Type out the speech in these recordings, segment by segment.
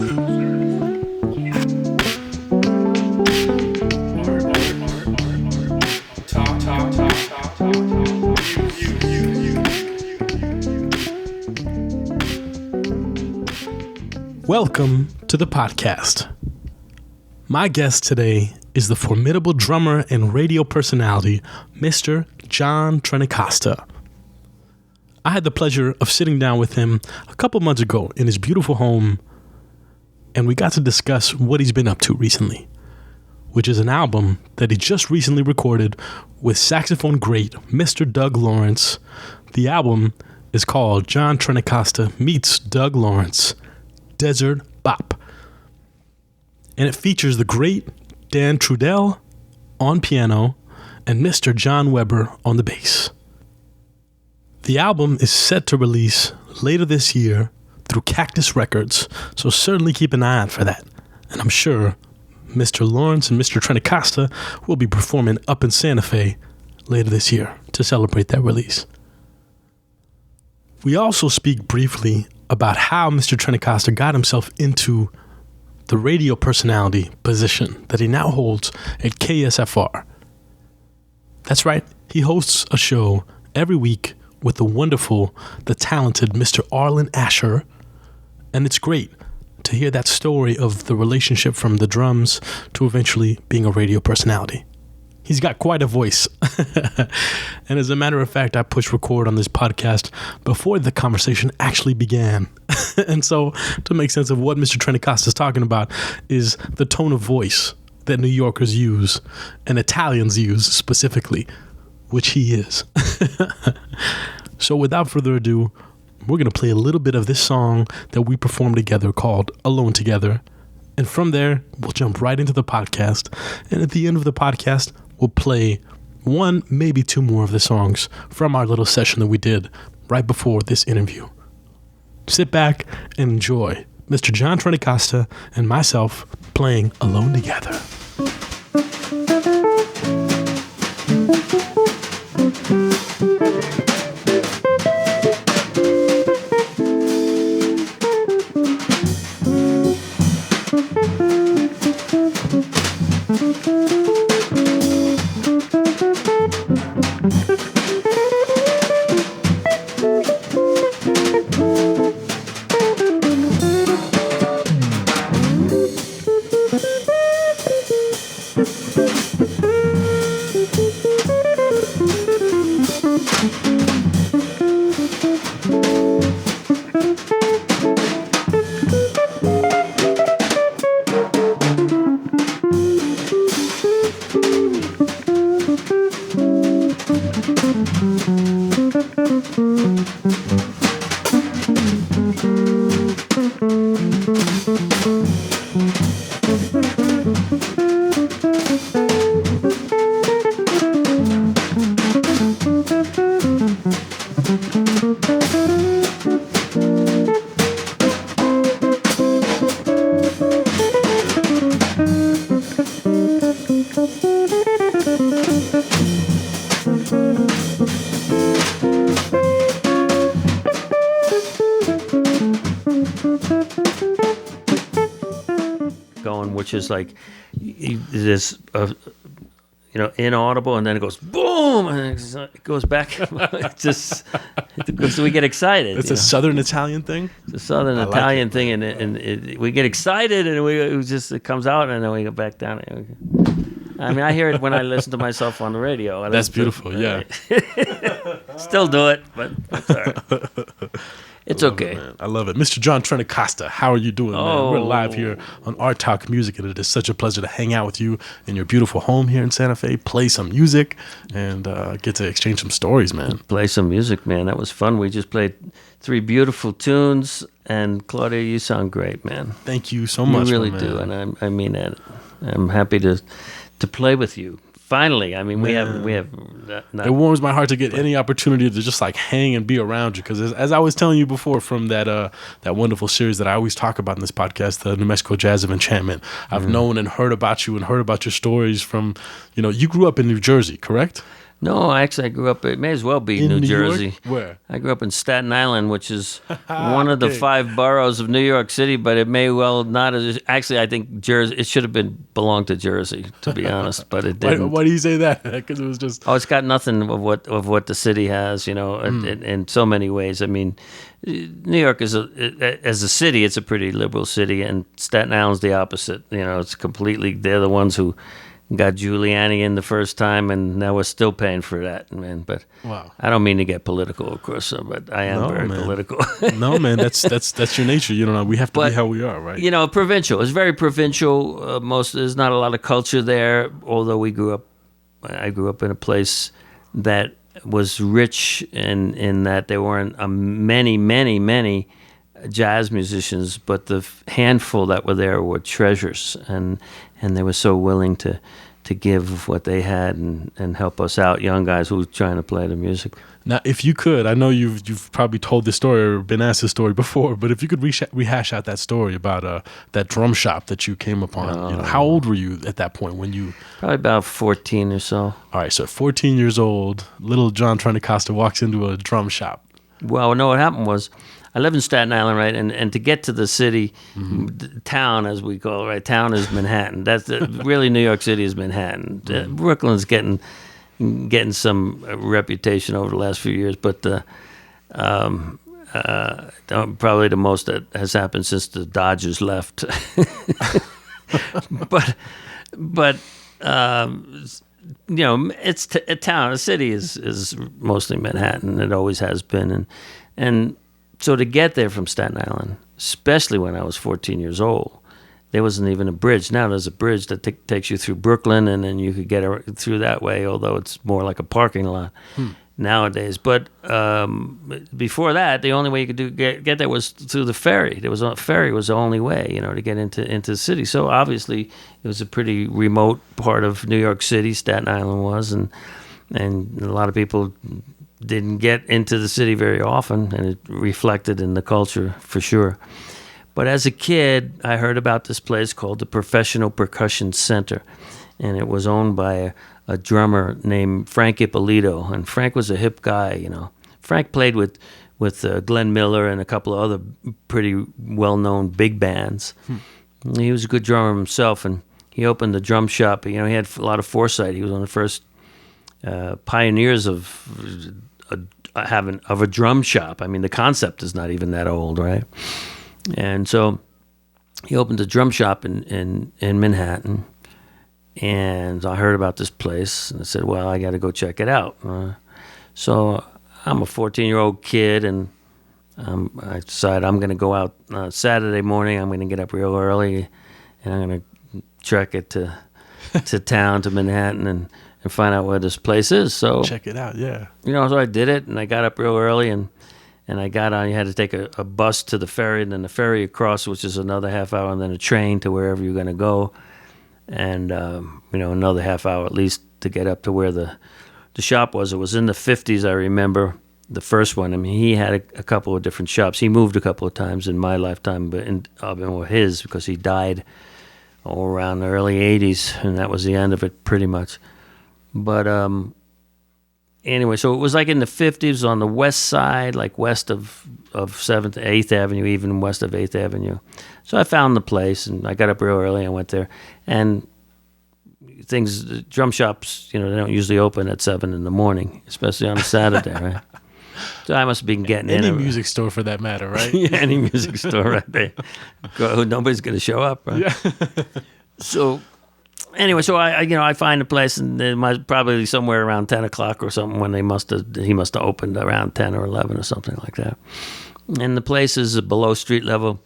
Welcome to the podcast. My guest today is the formidable drummer and radio personality, Mr. John Trentacosta. I had the pleasure of sitting down with him a couple months ago in his beautiful home, and we got to discuss what he's been up to recently, which is an album that he just recently recorded with saxophone great Mr. Doug Lawrence. The album is called John Trentacosta Meets Doug Lawrence, Desert Bop. And it features the great Dan Trudell on piano and Mr. John Weber on the bass. The album is set to release later this year through Cactus Records, so certainly keep an eye out for that. And I'm sure Mr. Lawrence and Mr. Trentacosta will be performing up in Santa Fe later this year to celebrate that release. We also speak briefly about how Mr. Trentacosta got himself into the radio personality position that he now holds at KSFR. That's right, he hosts a show every week with the wonderful, the talented Mr. Arlen Asher, and it's great to hear that story of the relationship from the drums to eventually being a radio personality. He's got quite a voice. And as a matter of fact, I pushed record on this podcast before the conversation actually began. And so to make sense of what Mr. Trentacosta is talking about is the tone of voice that New Yorkers use and Italians use specifically, which he is. So without further ado, we're going to play a little bit of this song that we performed together called Alone Together. And from there, we'll jump right into the podcast. And at the end of the podcast, we'll play one, maybe two more of the songs from our little session that we did right before this interview. Sit back and enjoy Mr. John Trentacosta and myself playing Alone Together. Which is like this, inaudible, and then it goes boom, and it goes back. So we get excited. It's a Southern Italian thing. It's a Southern Italian thing, and we get excited, and it comes out, and then we go back down. I mean, I hear it when I listen to myself on the radio. That's beautiful. Yeah. Still do it, but it's all right. It's okay. I love it. Mr. John Trentacosta, how are you doing, man? We're live here on Art Talk Music, and it is such a pleasure to hang out with you in your beautiful home here in Santa Fe, play some music, and get to exchange some stories, man. Play some music, man. That was fun. We just played 3 beautiful tunes, and Claudia, you sound great, man. Thank you so much, You really do, and I mean that. I'm happy to play with you. Finally, I mean, we have. It warms my heart to get any opportunity to just like hang and be around you, because as I was telling you before, from that wonderful series that I always talk about in this podcast, the New Mexico Jazz of Enchantment, I've known and heard about you and heard about your stories from, you grew up in New Jersey, correct? No, actually, I grew up. It may as well be In New New Jersey. York? Where? I grew up in Staten Island, which is one of the Okay. 5 boroughs of New York City, but it may well not. Actually, I think Jersey. It should have belonged to Jersey, to be honest, but it Why, didn't. why do you say that? Because it was just Oh, it's got nothing of what the city has, in so many ways. I mean, New York as a city, it's a pretty liberal city, and Staten Island's the opposite. It's completely. They're the ones who got Giuliani in the first time, and now we're still paying for that, man. But wow. I don't mean to get political, of course, but I am No, very man. political. No, man, that's your nature. We have to But, be how we are, right? Provincial. It's very provincial. There's not a lot of culture there, although I grew up in a place that was rich in that there weren't many jazz musicians, but the handful that were there were treasures, and they were so willing to give what they had and help us out, young guys who were trying to play the music. Now, if you could, I know you've probably told this story or been asked this story before, but if you could rehash out that story about that drum shop that you came upon, how old were you at that point when you? Probably about 14 or so. All right, so 14 years old, little John Trentacosta walks into a drum shop. Well, no, what happened was I live in Staten Island, right? And to get to the city, town, as we call it, right? Town is Manhattan. That's really New York City is Manhattan. Brooklyn's getting some reputation over the last few years, but probably the most that has happened since the Dodgers left. but it's a town. A city is mostly Manhattan. It always has been, and so to get there from Staten Island, especially when I was 14 years old, there wasn't even a bridge. Now there's a bridge that takes you through Brooklyn, and then you could get through that way, although it's more like a parking lot nowadays. But before that, the only way you could get there was through the ferry. Ferry was the only way, to get into the city. So obviously, it was a pretty remote part of New York City. Staten Island was, and a lot of people didn't get into the city very often, and it reflected in the culture for sure. But as a kid, I heard about this place called the Professional Percussion Center, and it was owned by a drummer named Frank Ippolito, and Frank was a hip guy, Frank played with Glenn Miller and a couple of other pretty well-known big bands. He was a good drummer himself, and he opened the drum shop. He had a lot of foresight. He was one of the first pioneers of a drum shop. I mean, the concept is not even that old, right? And so he opened a drum shop in Manhattan, and I heard about this place, and I said, well, I got to go check it out. So I'm a 14-year-old kid, and I decided I'm going to go out Saturday morning. I'm going to get up real early, and I'm going to trek it to town, to Manhattan, and find out where this place is. So check it out, yeah. So I did it, and I got up real early, and I got on. You had to take a bus to the ferry, and then the ferry across, which is another half hour, and then a train to wherever you're going to go, and another half hour at least to get up to where the shop was. It was in the 50s, I remember, the first one. I mean, he had a couple of different shops. He moved a couple of times in my lifetime, but his, because he died around the early 80s, and that was the end of it pretty much. But anyway, so it was like in the 50s on the west side, like west of 7th, 8th Avenue, even west of 8th Avenue. So I found the place, and I got up real early. I went there, and drum shops, they don't usually open at 7 in the morning, especially on a Saturday, right? So I must have been getting any in. Any music store for that matter, right? Yeah, any music store right there. Nobody's going to show up, right? Yeah. So anyway, so I find a place, and it might probably somewhere around 10 o'clock or something when he must have opened around 10 or 11 or something like that. And the place is below street level,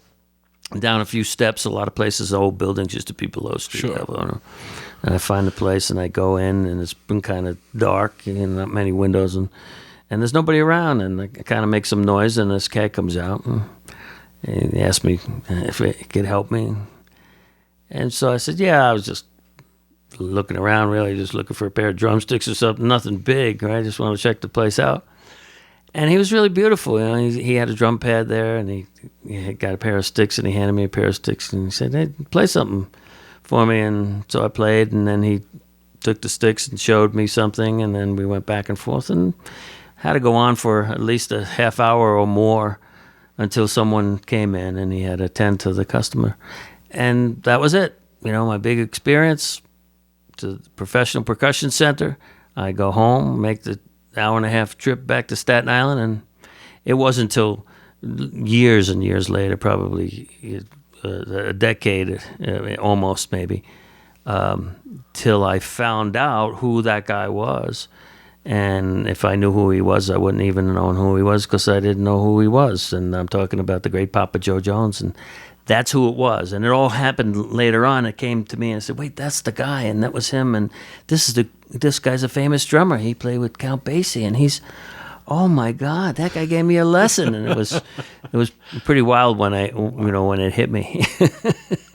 down a few steps. A lot of places, old buildings used to be below street level. And I find the place, and I go in, and it's been kind of dark, and not many windows, and there's nobody around, and I kind of make some noise, and this cat comes out, and he asked me if it could help me. And so I said, yeah, I was just looking around, really, just looking for a pair of drumsticks or something, nothing big, right? I just wanted to check the place out. And he was really beautiful. He had a drum pad there, and he had got a pair of sticks, and he handed me a pair of sticks, and he said, hey, play something for me. And so I played, and then he took the sticks and showed me something, and then we went back and forth and had to go on for at least a half hour or more until someone came in and he had to attend to the customer. And that was it. My big experience to the Professional Percussion Center. I go home, make the hour-and-a-half trip back to Staten Island, and it wasn't until years and years later, probably a decade, almost maybe, till I found out who that guy was. And if I knew who he was, I wouldn't even have known who he was because I didn't know who he was. And I'm talking about the great Papa Joe Jones, and that's who it was. And it all happened later on. It came to me and I said, wait, that's the guy, and that was him. And this guy's a famous drummer. He played with Count Basie, and he's, oh my God, that guy gave me a lesson. And it was pretty wild when when it hit me.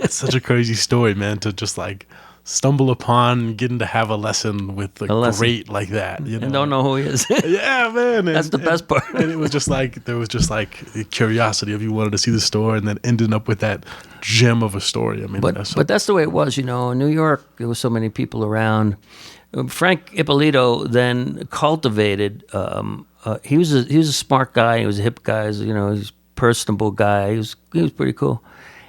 It's such a crazy story, man, to just like stumble upon getting to have a lesson with a great like that, and don't know who he is. Yeah, man. That's the best part. And it was just like, there was just like the curiosity of you wanted to see the store, and then ending up with that gem of a story. I mean, but that's the way it was, in New York, there was so many people around. Frank Ippolito then cultivated, he was a smart guy, he was a hip guy, he was a personable guy, he was pretty cool.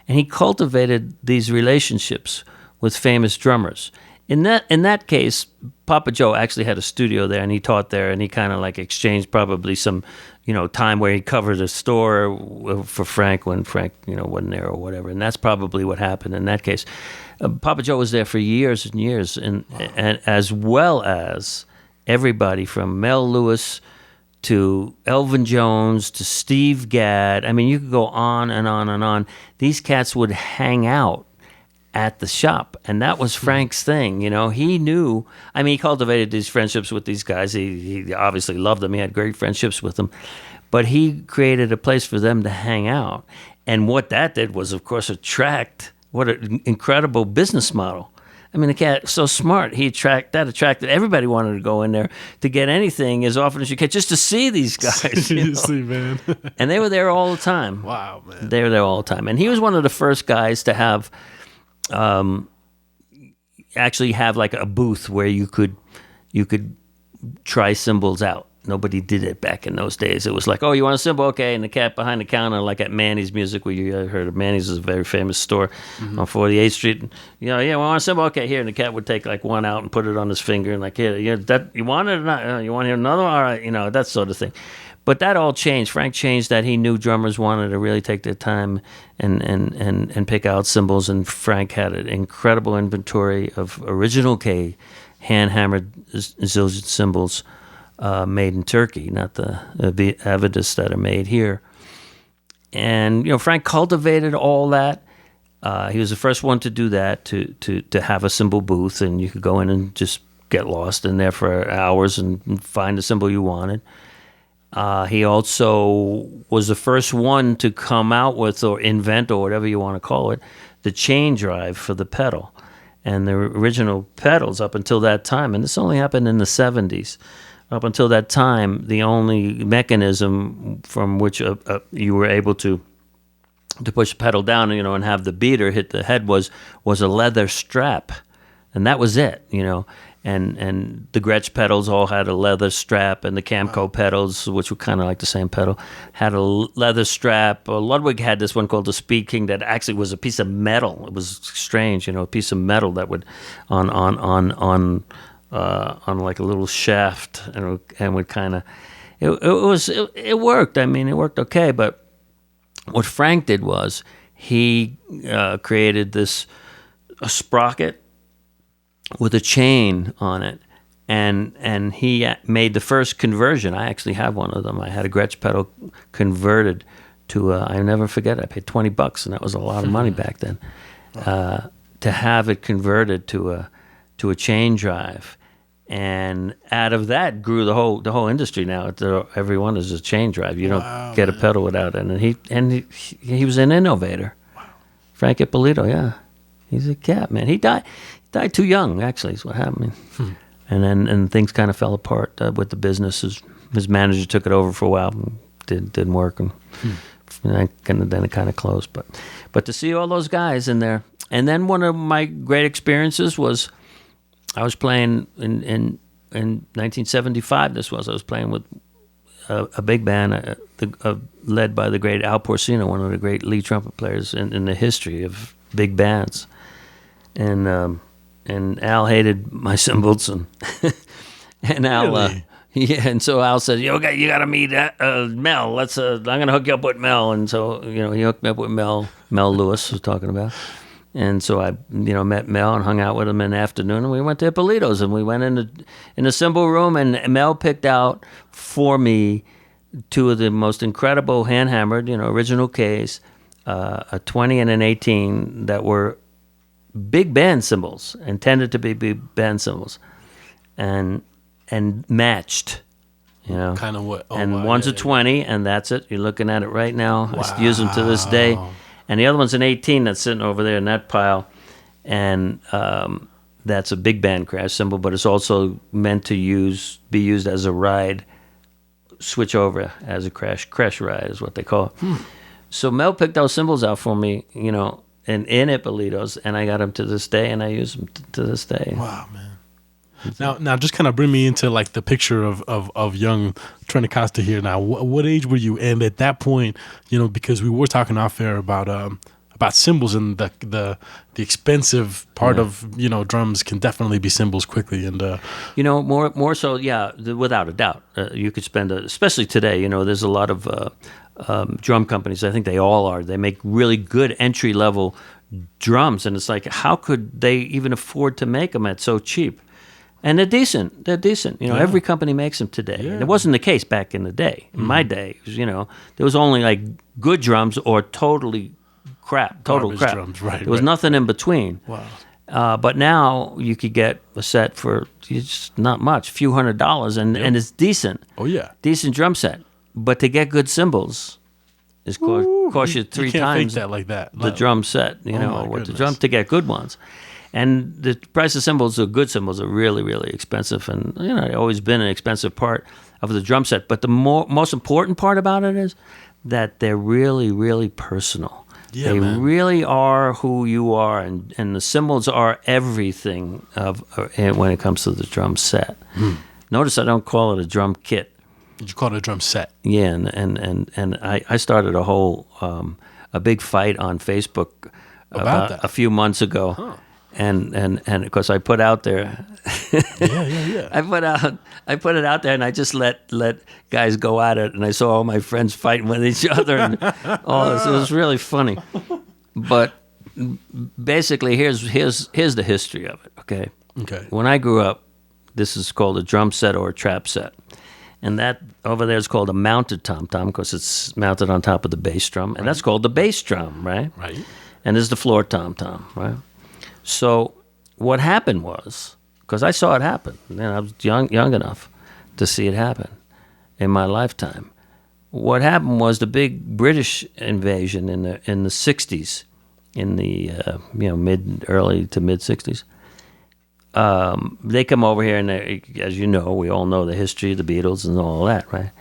And he cultivated these relationships with famous drummers. In that case, Papa Joe actually had a studio there, and he taught there, and he kind of like exchanged probably some, time where he covered a store for Frank when Frank, wasn't there or whatever. And that's probably what happened in that case. Papa Joe was there for years and years, and as well as everybody from Mel Lewis to Elvin Jones to Steve Gadd. I mean, you could go on and on and on. These cats would hang out at the shop, and that was Frank's thing. He knew, he cultivated these friendships with these guys. He obviously loved them. He had great friendships with them, but he created a place for them to hang out. And what that did was, of course, attract. What an incredible business model. The cat so smart. He attracted everybody. Wanted to go in there to get anything as often as you can, just to see these guys. Seriously, man. And they were there all the time. Wow, man. They were there all the time. And he was one of the first guys to have, actually have like a booth where you could try cymbals out. Nobody did it back in those days. It was like, oh, you want a cymbal? Okay. And the cat behind the counter, like at Manny's Music, where you heard of Manny's, is a very famous store on 48th Street. And, yeah, we want a cymbal? Okay, here. And the cat would take like one out and put it on his finger and like, here, that, you want it or not? You want to hear another one? All right, that sort of thing. But that all changed. Frank changed that. He knew drummers wanted to really take their time and pick out cymbals. And Frank had an incredible inventory of original K, hand-hammered Zildjian cymbals, made in Turkey, not the Avidus that are made here. And Frank cultivated all that. He was the first one to do that, to have a cymbal booth, and you could go in and just get lost in there for hours and find the cymbal you wanted. He also was the first one to come out with, or invent, or whatever you want to call it, the chain drive for the pedal. And the original pedals up until that time, and this only happened in the 70s, up until that time, the only mechanism from which you were able to push the pedal down, and have the beater hit the head was a leather strap, and that was it, And the Gretsch pedals all had a leather strap, and the Camco pedals, which were kind of like the same pedal, had a leather strap. Ludwig had this one called the Speed King that actually was a piece of metal. It was strange, a piece of metal that would on like a little shaft, and would kind of, it worked. It worked okay. But what Frank did was he created a sprocket with a chain on it, and he made the first conversion. I actually have one of them. I had a Gretsch pedal converted to I never forget it. I paid $20, and that was a lot of money back then. To have it converted to a chain drive. And out of that grew the whole industry. Now everyone is a chain drive. You don't get a pedal without it. And he was an innovator. Wow. Frank Ippolito, yeah, he's a cat, man. He died too young. Actually, is what happened. And then things kind of fell apart with the business. His manager took it over for a while. And didn't work, and then it kind of closed. But to see all those guys in there, and then one of my great experiences was I was playing in 1975. I was playing with a big band led by the great Al Porcino, one of the great lead trumpet players in the history of big bands. And Al hated my cymbals, and Al, Really? yeah. And so Al said, "You got to meet Mel. I'm gonna hook you up with Mel." And so he hooked me up with Mel Lewis was talking about. And so I, met Mel and hung out with him in the afternoon, and we went to Ippolito's, and we went in the cymbal room, and Mel picked out for me two of the most incredible hand-hammered, original case, a 20 and an 18 that were big band cymbals, intended to be big band cymbals, and matched, Kind of what? Oh, and wow, one's yeah, a 20, and that's it. You're looking at it right now. Wow. I use them to this day. And the other one's an 18 that's sitting over there in that pile, and that's a big band crash cymbal, but it's also meant to be used as a ride, switch over as a crash ride is what they call it. So Mel picked those cymbals out for me, in Ippolito's, and I got them to this day, and I use them to this day. Wow, man. Now, just kind of bring me into like the picture of young Trentacosta here. Now, what age were you? And at that point, because we were talking off air about cymbals, and the expensive part of drums can definitely be cymbals quickly, and more so, yeah, without a doubt. You could spend, especially today. There's a lot of drum companies. I think they all are. They make really good entry level drums, and it's like, how could they even afford to make them at so cheap? And they're decent. Every company makes them today. Yeah. And it wasn't the case back in the day. In my day, there was only like good drums or totally crap, total Garbage crap. drums, right, There was right. nothing in between. wow. But now you could get a set for just not much, a few $100s, and it's decent. Oh yeah. Decent drum set. But to get good cymbals is cost you three you can't times fake that like that. the drum set, my with the goodness. drum to get good ones. And the price of cymbals, the good cymbals, are really, really expensive, and they've always been an expensive part of the drum set. But the most important part about it is that they're really, really personal. Yeah, they man. really are who you are, and the cymbals are everything when it comes to the drum set. Notice I don't call it a drum kit. You call it a drum set. Yeah, and I started a whole a big fight on Facebook About that? a few months ago. Huh. And because I put out there, Yeah. I put it out there, and I just let guys go at it, and I saw all my friends fighting with each other, and all this. It was really funny. But basically, here's the history of it. Okay. When I grew up, this is called a drum set or a trap set, and that over there is called a mounted tom-tom because it's mounted on top of the bass drum, and that's called the bass drum, right? Right. And this is the floor tom-tom, right? So what happened was, because I saw it happen, and I was young enough to see it happen in my lifetime. What happened was the big British invasion in the 60s, in the early to mid 60s. They come over here, and as you know, we all know the history of the Beatles and all that, right?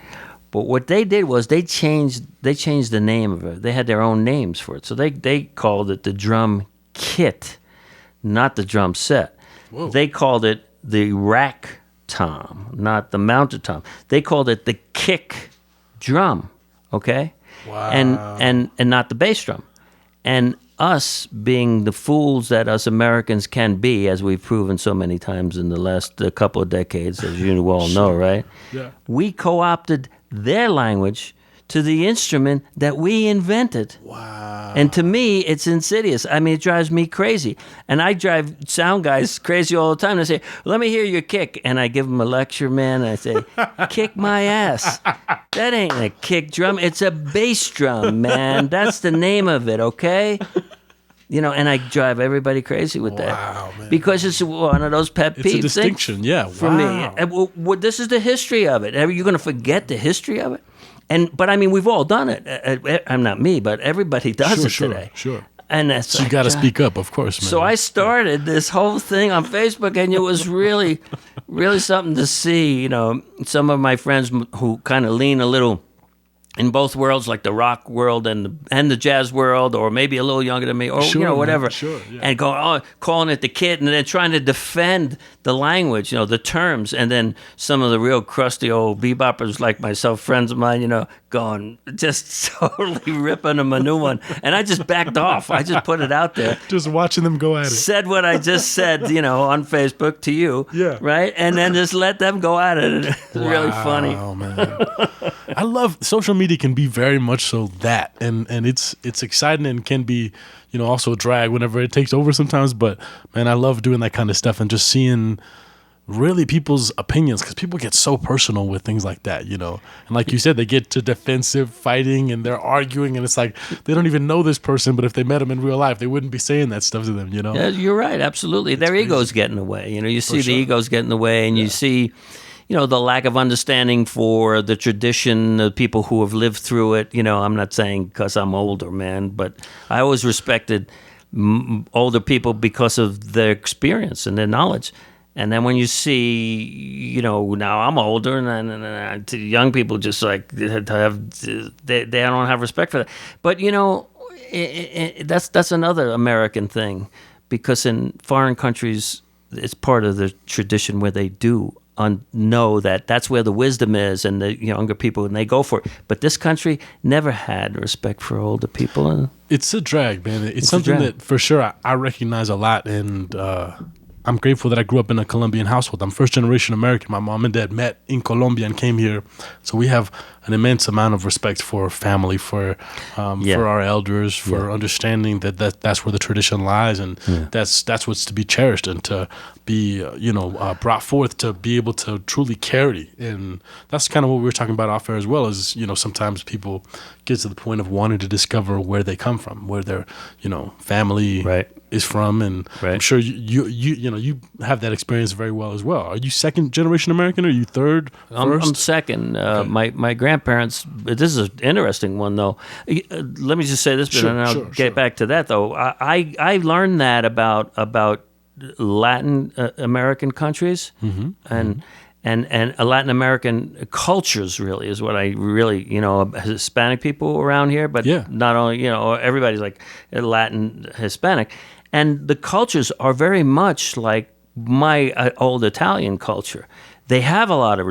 But what they did was they changed the name of it. They had their own names for it, so they called it the drum kit, not the drum set. Whoa. They called it the rack tom, not the mounted tom. They called it the kick drum, okay? Wow. And not the bass drum. And us being the fools that us Americans can be, as we've proven so many times in the last couple of decades, as you all know, right? Yeah. We co-opted their language to the instrument that we invented. Wow. And to me, it's insidious. I mean, it drives me crazy. And I drive sound guys crazy all the time. They say, let me hear your kick. And I give them a lecture, man. And I say, kick my ass. That ain't a kick drum. It's a bass drum, man. That's the name of it, okay? And I drive everybody crazy with that. Wow, man. Because it's one of those pet peeves. It's a distinction, yeah. For Wow. me. And, well, this is the history of it. Are you going to forget the history of it? But I mean, we've all done it. I'm not me, but everybody does it today. Sure. And that's So you got to speak up, of course, man. So I started this whole thing on Facebook, and it was really, really something to see. Some of my friends who kind of lean a little in both worlds, like the rock world and the jazz world, or maybe a little younger than me, or Sure, whatever, man, sure, yeah. and calling it the kid, and then trying to defend the language, the terms, and then some of the real crusty old beboppers like myself, friends of mine, going just totally ripping them a new one, and I just backed off. I just put it out there, Just watching them go at it. said what I just said, on Facebook to you, Yeah. right, and then just let them go at it. It's really funny. Oh man, I love social media. Can be very much so that, and it's exciting and can be also a drag whenever it takes over sometimes. But man, I love doing that kind of stuff and just seeing really people's opinions, because people get so personal with things like that, and like you said, they get to defensive fighting and they're arguing, and it's like they don't even know this person, but if they met them in real life, they wouldn't be saying that stuff to them. Yeah, you're right, absolutely. Their egos get in the way. You see the egos get in the way, and you see the lack of understanding for the tradition, the people who have lived through it. I'm not saying because I'm older, man, but I always respected older people because of their experience and their knowledge. And then when you see, now I'm older, and young people just like they don't have respect for that. But that's another American thing, because in foreign countries, it's part of the tradition where they do know that that's where the wisdom is, and the younger people, and they go for it. But this country never had respect for older people. And it's a drag, man. It's something that for sure I recognize a lot, and I'm grateful that I grew up in a Colombian household. I'm first generation American. My mom and dad met in Colombia and came here, so we have an immense amount of respect for family, for our elders, for understanding that's where the tradition lies, and that's what's to be cherished and to be brought forth to be able to truly carry. And that's kind of what we were talking about off air as well. Is sometimes people get to the point of wanting to discover where they come from, where their family is from, and I'm sure you have that experience very well as well. Are you second generation American, or are you third? I'm second. Okay. My grandparents. This is an interesting one, though. Let me just say this, and I'll get back to that, though. I learned that about Latin American countries, and Latin American cultures, really, is what I really, Hispanic people around here, but not only, everybody's like Latin, Hispanic. And the cultures are very much like my old Italian culture. They do have a lot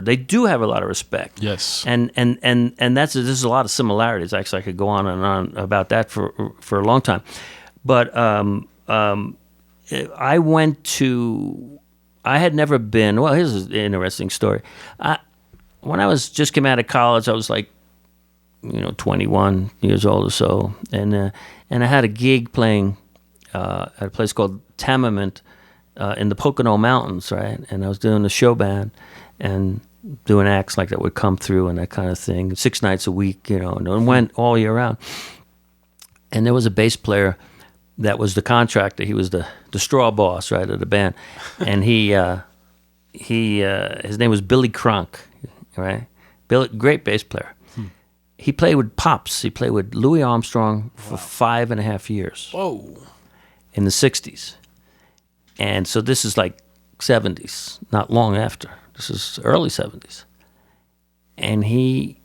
of respect. Yes. And there's a lot of similarities. Actually, I could go on and on about that for a long time. But I had never been. Well, here's an interesting story. When I just came out of college, I was like, 21 years old or so, and I had a gig playing at a place called Tamament in the Pocono Mountains, right? And I was doing the show band and doing acts like that would come through and that kind of thing, 6 nights a week, and went all year round. And there was a bass player that was the contractor. He was the straw boss, right, of the band. And his name was Billy Cronk, right? Great bass player. He played with Pops. He played with Louis Armstrong for 5.5 years. Whoa. In the 60s. And so this is like 70s, not long after. This is early 70s. And he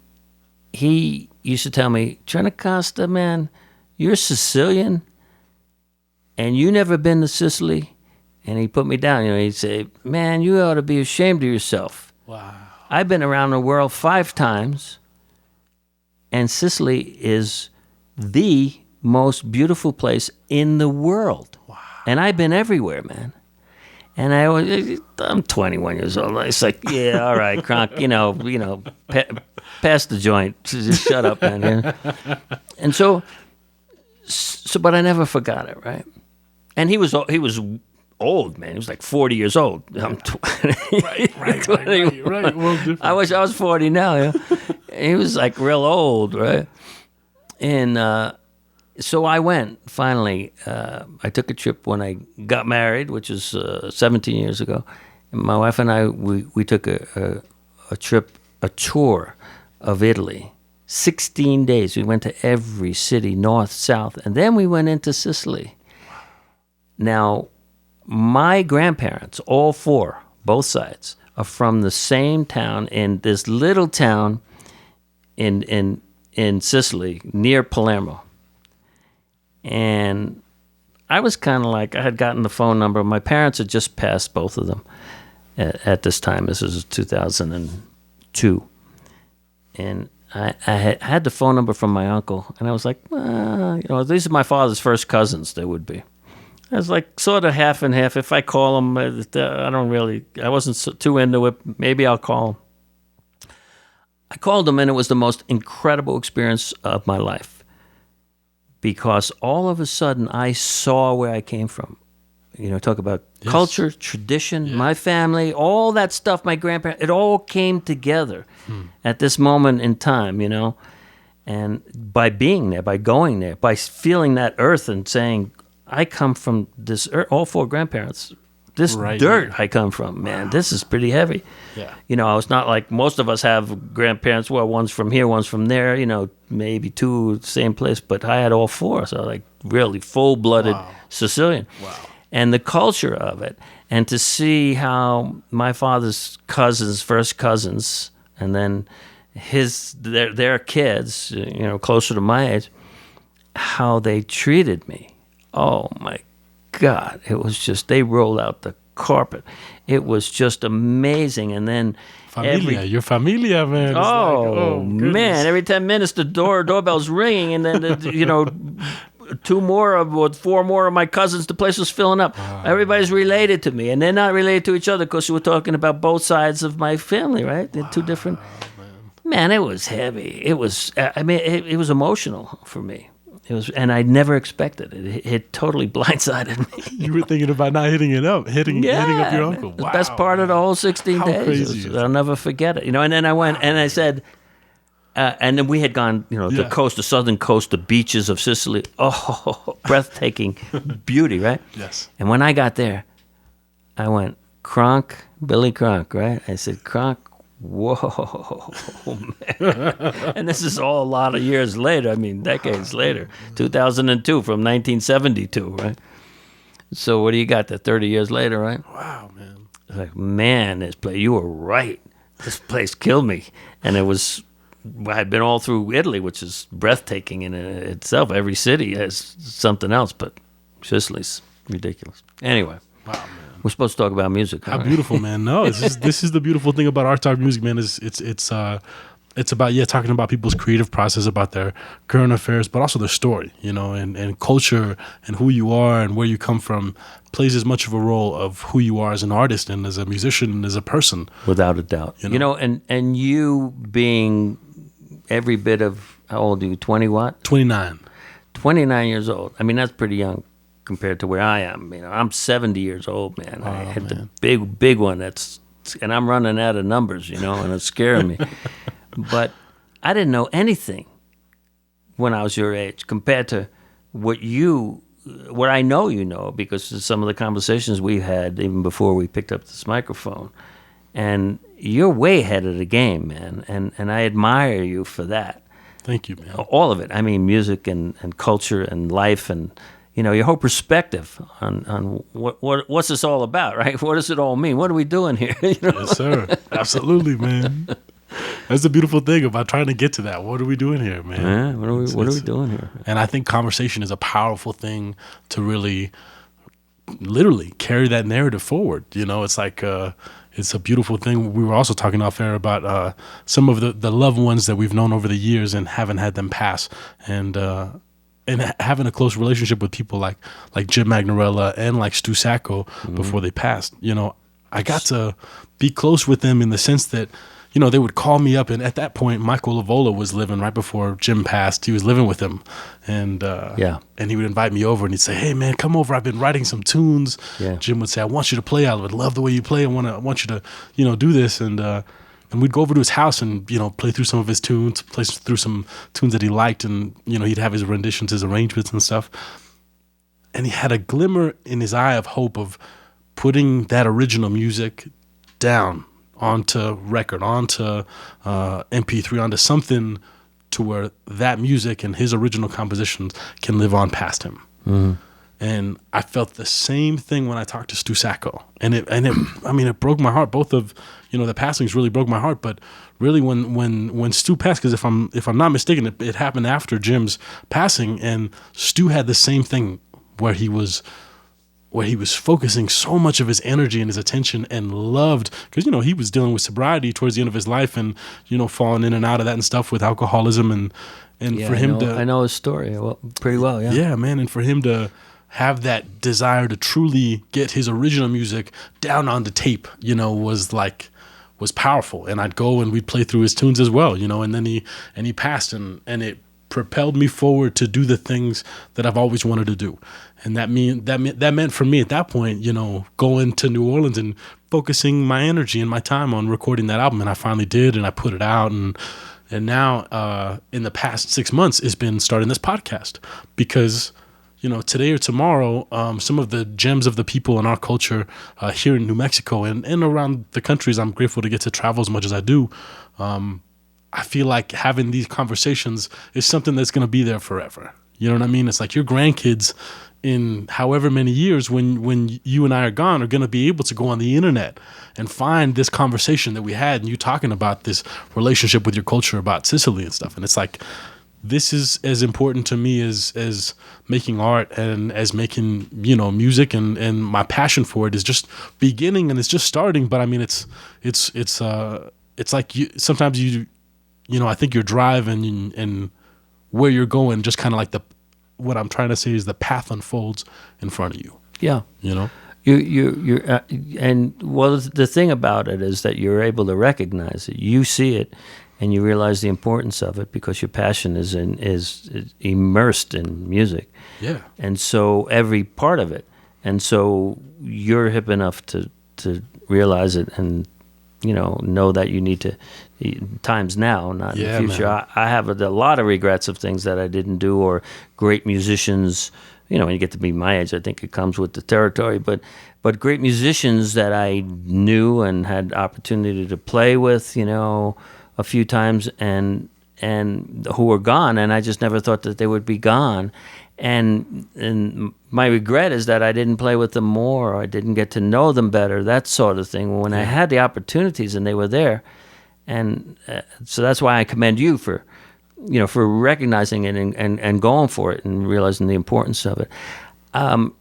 used to tell me, Trentacosta, man, you're Sicilian and you never been to Sicily? And he put me down. He'd say, man, you ought to be ashamed of yourself. Wow. I've been around the world 5 times, and Sicily is the most beautiful place in the world. Wow. And I've been everywhere, man. And I'm 21 years old. It's like, yeah, all right, Kronk, pass the joint. Just shut up, man. And so, but I never forgot it, right? And he was old, man. He was like 40 years old. I'm 20. Right. Well, I wish I was 40 now. Yeah. He was like real old, right? And so I went, finally. I took a trip when I got married, which was 17 years ago. And my wife and I, we took a tour of Italy. 16 days. We went to every city, north, south, and then we went into Sicily. Now, my grandparents, all 4, both sides, are from the same town, in this little town in in Sicily near Palermo. And I was kind of like, I had gotten the phone number. My parents had just passed, both of them, at this time. This was 2002. And I had the phone number from my uncle, and I was like, these are my father's first cousins, they would be. I was like sort of half and half. If I call them, I wasn't too into it. Maybe I'll call them. I called them, and it was the most incredible experience of my life, because all of a sudden I saw where I came from. Talk about culture, tradition, my family, all that stuff, my grandparents, it all came together at this moment in time, And by being there, by going there, by feeling that earth and saying, I come from this earth, all four grandparents, this dirt I come from, man, this is pretty heavy. Yeah. It's not like most of us have grandparents, well, one's from here, one's from there, maybe two, same place, but I had all four, so like really full-blooded Sicilian. Wow. And the culture of it, and to see how my father's first cousins, and then their kids, closer to my age, how they treated me. Oh my God! It was just, they rolled out the carpet. It was just amazing. And then your familia, man. Oh, man! Every 10 minutes the doorbell's ringing, and then four more of my cousins, the place was filling up. Everybody's related to me, and they're not related to each other because we're talking about both sides of my family, right? They're two different. Man, it was heavy. It was. It was emotional for me. It was, and I never expected it. It totally blindsided me. You were thinking about not hitting up your uncle. Wow, the best part of the whole 16 How days. Crazy I'll never forget it. And then I went and I said. And then we had gone, the coast, the southern coast, the beaches of Sicily. Oh, breathtaking beauty, right? Yes. And when I got there, I went, Kronk, Billy Kronk, right? I said, Kronk, whoa, man. And this is all a lot of years later. Decades later. 2002 from 1972, right? So what do you got there? 30 years later, right? Wow, man. It's like, man, this place, you were right. This place killed me. And it was... I had been all through Italy, which is breathtaking in itself. Every city has something else, but Sicily's ridiculous. Anyway, wow, man. We're supposed to talk about music. How beautiful, man! No, this is the beautiful thing about Art Talk Music, man. It's about talking about people's creative process, about their current affairs, but also their story, and culture and who you are and where you come from plays as much of a role of who you are as an artist and as a musician and as a person, without a doubt. And you being every bit of, how old are you, 20 what? 29. 29 years old. That's pretty young compared to where I am. I'm 70 years old, man. I had the big one and I'm running out of numbers, and it's scaring me. But I didn't know anything when I was your age compared to what I know, because of some of the conversations we've had even before we picked up this microphone. And you're way ahead of the game, man. And I admire you for that. Thank you, man. All of it. Music and culture and life and, your whole perspective on what's this all about, right? What does it all mean? What are we doing here? Yes, sir. Absolutely, man. That's the beautiful thing about trying to get to that. What are we doing here, man? Yeah, what are we doing here? And I think conversation is a powerful thing to really, literally carry that narrative forward. It's like... it's a beautiful thing. We were also talking off air about some of the loved ones that we've known over the years and haven't had them pass, and having a close relationship with people like Jim Magnarella and like Stu Sacco before they passed. I got to be close with them in the sense that, they would call me up, and at that point, Michael Lavola was living right before Jim passed. He was living with him, and he would invite me over, and he'd say, "Hey, man, come over. I've been writing some tunes." Yeah. Jim would say, "I want you to play. I would love the way you play. I want you to, do this." And we'd go over to his house and play through some of his tunes, play through some tunes that he liked, and he'd have his renditions, his arrangements, and stuff. And he had a glimmer in his eye of hope of putting that original music down onto record, onto MP3, onto something to where that music and his original compositions can live on past him. Mm-hmm. And I felt the same thing when I talked to Stu Sacco. And it broke my heart. Both of, the passings really broke my heart, but really when Stu passed, because if I'm not mistaken, it happened after Jim's passing, and Stu had the same thing where he was focusing so much of his energy and his attention and loved, because he was dealing with sobriety towards the end of his life, and falling in and out of that and stuff with alcoholism, and for him I know his story pretty well. Yeah, man, and for him to have that desire to truly get his original music down onto tape, was powerful. And I'd go and we'd play through his tunes as well, and then he passed, and it propelled me forward to do the things that I've always wanted to do. And that meant for me at that point, going to New Orleans and focusing my energy and my time on recording that album. And I finally did, and I put it out, and now in the past 6 months it's been starting this podcast, because today or tomorrow, some of the gems of the people in our culture here in New Mexico and around the countries, I'm grateful to get to travel as much as I do. I feel like having these conversations is something that's going to be there forever. You know what I mean? It's like your grandkids in however many years, when you and I are gone, are going to be able to go on the internet and find this conversation that we had, and you talking about this relationship with your culture about Sicily and stuff. And it's like, this is as important to me as making art and as making, music, and my passion for it is just beginning and it's just starting. But I mean, it's like sometimes I think your drive and where you're going, just kind of like what I'm trying to say is the path unfolds in front of you. Yeah. You're the thing about it is that you're able to recognize it. You see it, and you realize the importance of it because your passion is immersed in music. Yeah. And so every part of it. And so you're hip enough to realize it and, know that you need to, times now, not in the future. I have a lot of regrets of things that I didn't do, or great musicians. When you get to be my age, I think it comes with the territory. But great musicians that I knew and had opportunity to play with, a few times, and who were gone, and I just never thought that they would be gone. And my regret is that I didn't play with them more, or I didn't get to know them better, that sort of thing, when I had the opportunities and they were there. And so that's why I commend you for recognizing it and going for it and realizing the importance of it. A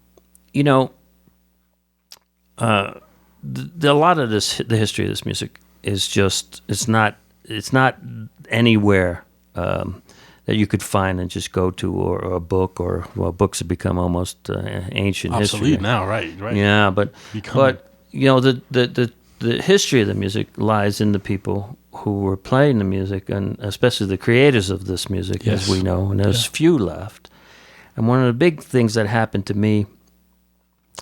lot of the history of this music is just, it's not anywhere that you could find and just go to, or a book, or books have become almost ancient obsolete history now, right? Yeah, but the history of the music lies in the people who were playing the music, and especially the creators of this music, as we know, and there's few left. And one of the big things that happened to me,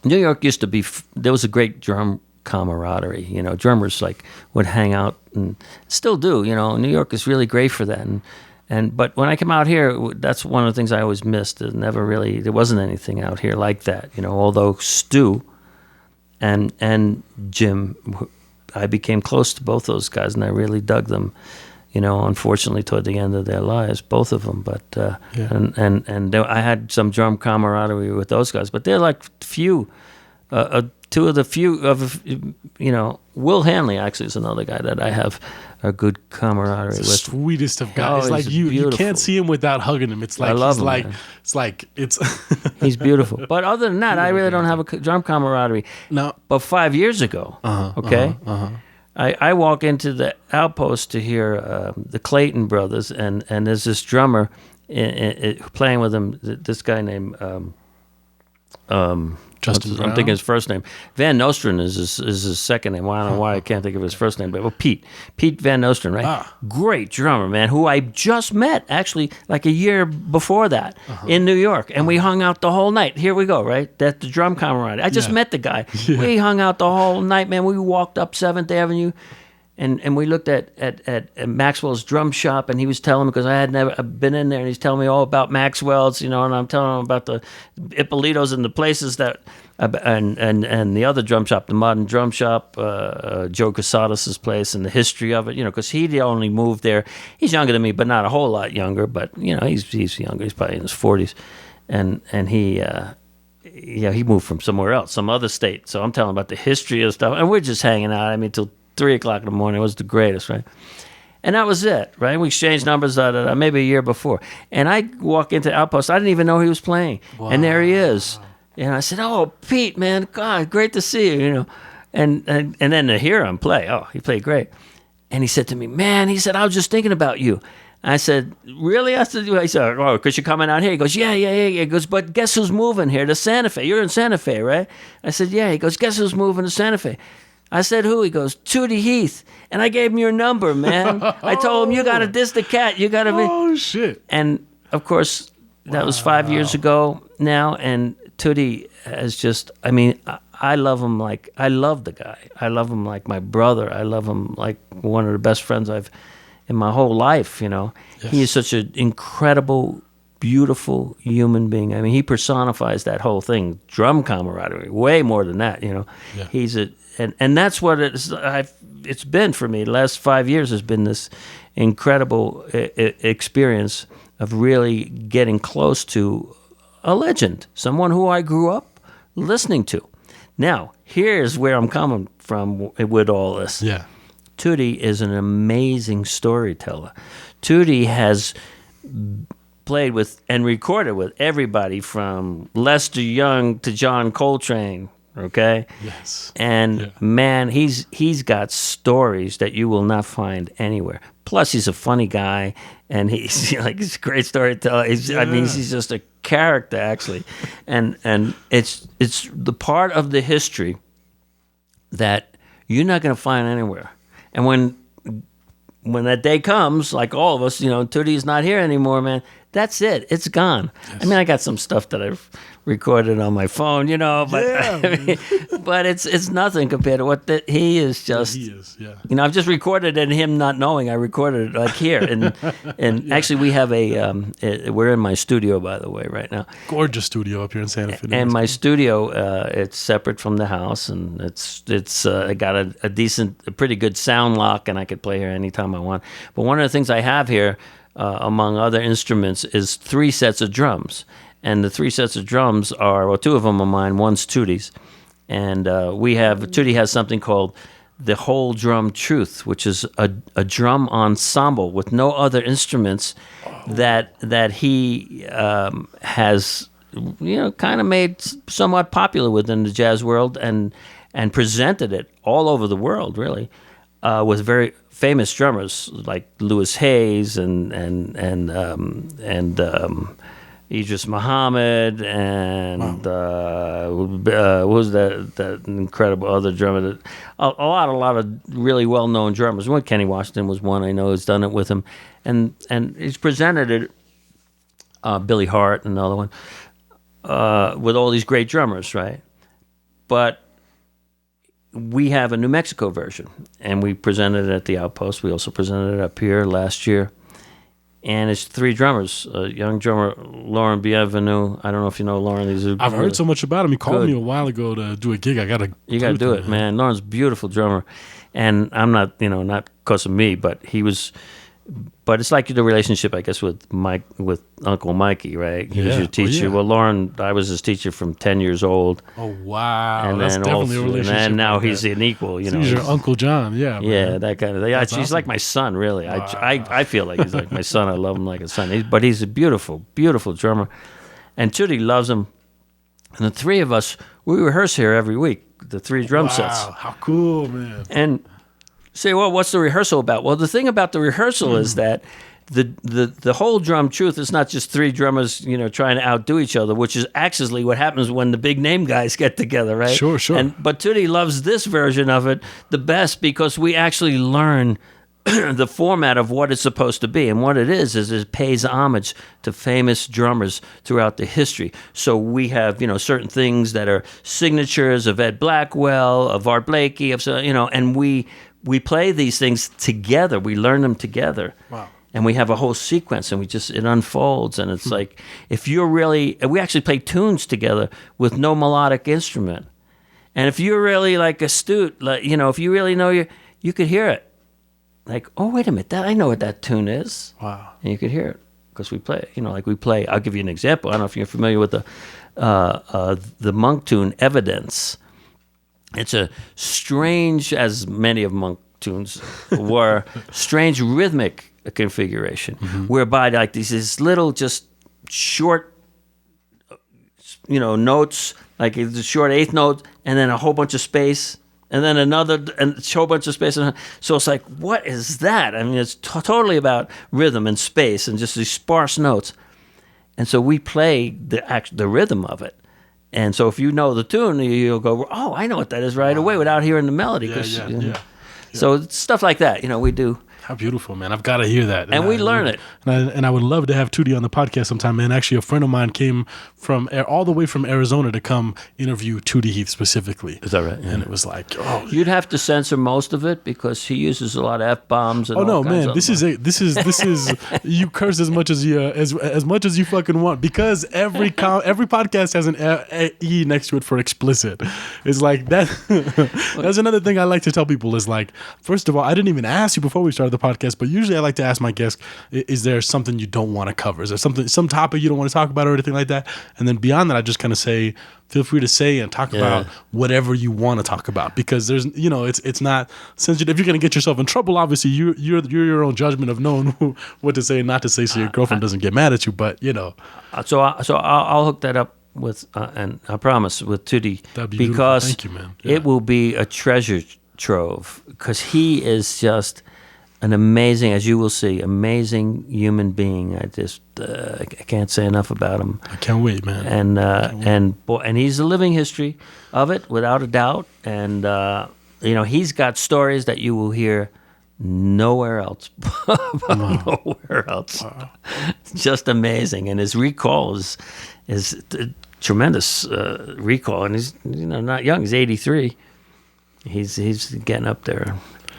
New York used to be, there was a great drum camaraderie. Drummers would hang out, and still do. New York is really great for that. But when I came out here, that's one of the things I always missed. There wasn't anything out here like that. Although Stu and Jim, I became close to both those guys, and I really dug them. Unfortunately, toward the end of their lives, both of them. But I had some drum camaraderie with those guys. But they're like few. Two of the few of, Will Hanley actually is another guy that I have a good camaraderie with. Sweetest of guys. It's like you can't see him without hugging him. It's like, I love him, man. He's beautiful. But other than that, I really don't have a drum camaraderie. No. But 5 years ago, I walk into the Outpost to hear the Clayton brothers, and there's this drummer playing with them, this guy named Justin Brown? I'm thinking his first name. Van Nostrand is his second name. Well, I don't know why I can't think of his first name, but Pete Van Nostrand, right? Great drummer, man, who I just met actually like a year before that in New York, and we hung out the whole night. Here we go, right? That's the drum camaraderie. I just met the guy. Yeah. We hung out the whole night, man. We walked up 7th Avenue. And we looked at Maxwell's drum shop, and he was telling me, because I had never been in there, and he's telling me all about Maxwell's, and I'm telling him about the Ippolitos and the places that, and the other drum shop, the Modern Drum Shop, Joe Casadas' place, and the history of it, because he only moved there. He's younger than me, but not a whole lot younger, but, he's younger. He's probably in his 40s. And he moved from somewhere else, some other state. So I'm telling him about the history of stuff, and we're just hanging out, till 3 o'clock in the morning. It was the greatest, right? And that was it, right? We exchanged numbers maybe a year before. And I walk into Outpost. I didn't even know he was playing. Wow. And there he is. And I said, "Oh, Pete, man, God, great to see you," you know. And then to hear him play, oh, he played great. And he said to me, "Man," he said, "I was just thinking about you." I said, "Really?" I said, "Oh, because you're coming out here." He goes, yeah. He goes, "But guess who's moving here to Santa Fe? You're in Santa Fe, right?" I said, "Yeah." He goes, "Guess who's moving to Santa Fe?" I said, "Who?" He goes, "Tootie Heath." And I gave him your number, man. I told him, "You got to diss the cat. You got to be." Oh, shit. And, of course, that was 5 years ago now. And Tootie has just, I mean, I love him like, I love the guy. I love him like my brother. I love him like one of the best friends I've in my whole life, you know. Yes. He is such an incredible, beautiful human being. I mean, he personifies that whole thing, drum camaraderie, way more than that, you know. Yeah. He's and that's what it's been for me. The last 5 years has been this incredible experience of really getting close to a legend, someone who I grew up listening to. Now, here's where I'm coming from with all this. Yeah. Tootie is an amazing storyteller. Tootie has played with and recorded with everybody from Lester Young to John Coltrane, okay? Yes. And man, he's got stories that you will not find anywhere. Plus, he's a funny guy, and he's a great storyteller. I mean, he's just a character, actually. and it's the part of the history that you're not going to find anywhere. And when that day comes, like all of us, you know, Tootie's not here anymore, man. That's it. It's gone. Yes. I mean, I got some stuff that I've recorded on my phone, you know, but but it's nothing compared to what he is. Just he is, yeah. You know, I've just recorded it, and him not knowing I recorded it like here, and actually we have we're in my studio, by the way, right now. Gorgeous studio up here in Santa Fe. And my studio, it's separate from the house, and it's got a pretty good sound lock, and I could play here anytime I want. But one of the things I have here, among other instruments, is 3 sets of drums. And the 3 sets of drums are, well, 2 of them are mine, one's Tootie's. And Tootie has something called the Whole Drum Truth, which is a drum ensemble with no other instruments that he has, you know, kind of made somewhat popular within the jazz world and presented it all over the world, really, with very famous drummers like Louis Hayes and Idris Muhammad and what was that incredible other drummer that a lot of really well known drummers. One, Kenny Washington was one I know who's done it with him, and he's presented it. Billy Hart, another one, with all these great drummers, right? But we have a New Mexico version, and we presented it at the Outpost. We also presented it up here last year. And it's 3 drummers. A young drummer, Lauren Bienvenu. I don't know if you know Lauren. I've heard so much about him. He called me a while ago to do a gig. You got to do it, man. Lauren's a beautiful drummer. And I'm not, not because of me, but but it's like the relationship, I guess, with Uncle Mikey, right? He was your teacher. Well, Lauren, I was his teacher from 10 years old. Oh, wow. And that's definitely a relationship. And now he's an equal, He's your Uncle John, yeah. Yeah, that kind of thing. He's awesome. Like my son, really. Wow. I feel like he's like my son. I love him like a son. But he's a beautiful, beautiful drummer. And Tootie loves him. And the 3 of us, we rehearse here every week, the 3 drum sets. Wow, how cool, man. And say, well, what's the rehearsal about? Well, the thing about the rehearsal is that the whole drum truth is not just 3 drummers, trying to outdo each other, which is actually what happens when the big name guys get together, right? Sure. But Tootie loves this version of it the best because we actually learn the format of what it's supposed to be. And what it is it pays homage to famous drummers throughout the history. So we have, certain things that are signatures of Ed Blackwell, of Art Blakey, and we play these things together. We learn them together. Wow. And we have a whole sequence, and it unfolds. And it's like, we actually play tunes together with no melodic instrument. And if you're really like astute, if you really know you could hear it. Like, oh, wait a minute, I know what that tune is. Wow. And you could hear it because we play, we play. I'll give you an example. I don't know if you're familiar with the Monk tune, Evidence. It's a strange, as many of Monk tunes were strange rhythmic configuration, whereby like these little just short, notes, like it's a short eighth note, and then a whole bunch of space, and then another, and a whole bunch of space. So it's like, what is that? I mean, it's totally about rhythm and space and just these sparse notes. And so we play the rhythm of it. And so if you know the tune, you'll go, oh, I know what that is right away without hearing the melody. Yeah. So it's stuff like that, we do. How beautiful, man. I've got to hear that. And we learn it. And I would love to have Tootie on the podcast sometime, man. Actually, a friend of mine came from all the way from Arizona to come interview Tootie Heath specifically. Is that right? Yeah. And it was like, oh. You'd have to censor most of it because he uses a lot of F-bombs and all kinds of this is you curse as much as you fucking want, because every podcast has an E next to it for explicit. It's like that. That's another thing I like to tell people is like, first of all, I didn't even ask you before we started the podcast, but usually I like to ask my guests, is there something you don't want to cover? Is there some topic you don't want to talk about or anything like that? And then beyond that, I just kind of say, feel free to say and talk about whatever you want to talk about, because there's, it's not sensitive. If you're going to get yourself in trouble, obviously you're your own judgment of knowing what to say and not to say, so your girlfriend doesn't get mad at you. But So I'll hook that up with, and I promise, with Tootie, because thank you, man. It will be a treasure trove, because he is just an amazing, as you will see, amazing human being. I just I can't say enough about him. I can't wait, man. And he's a living history of it, without a doubt. And he's got stories that you will hear nowhere else. Nowhere else. Wow. Just amazing. And his recall is tremendous recall. And he's not young. He's 83. He's getting up there.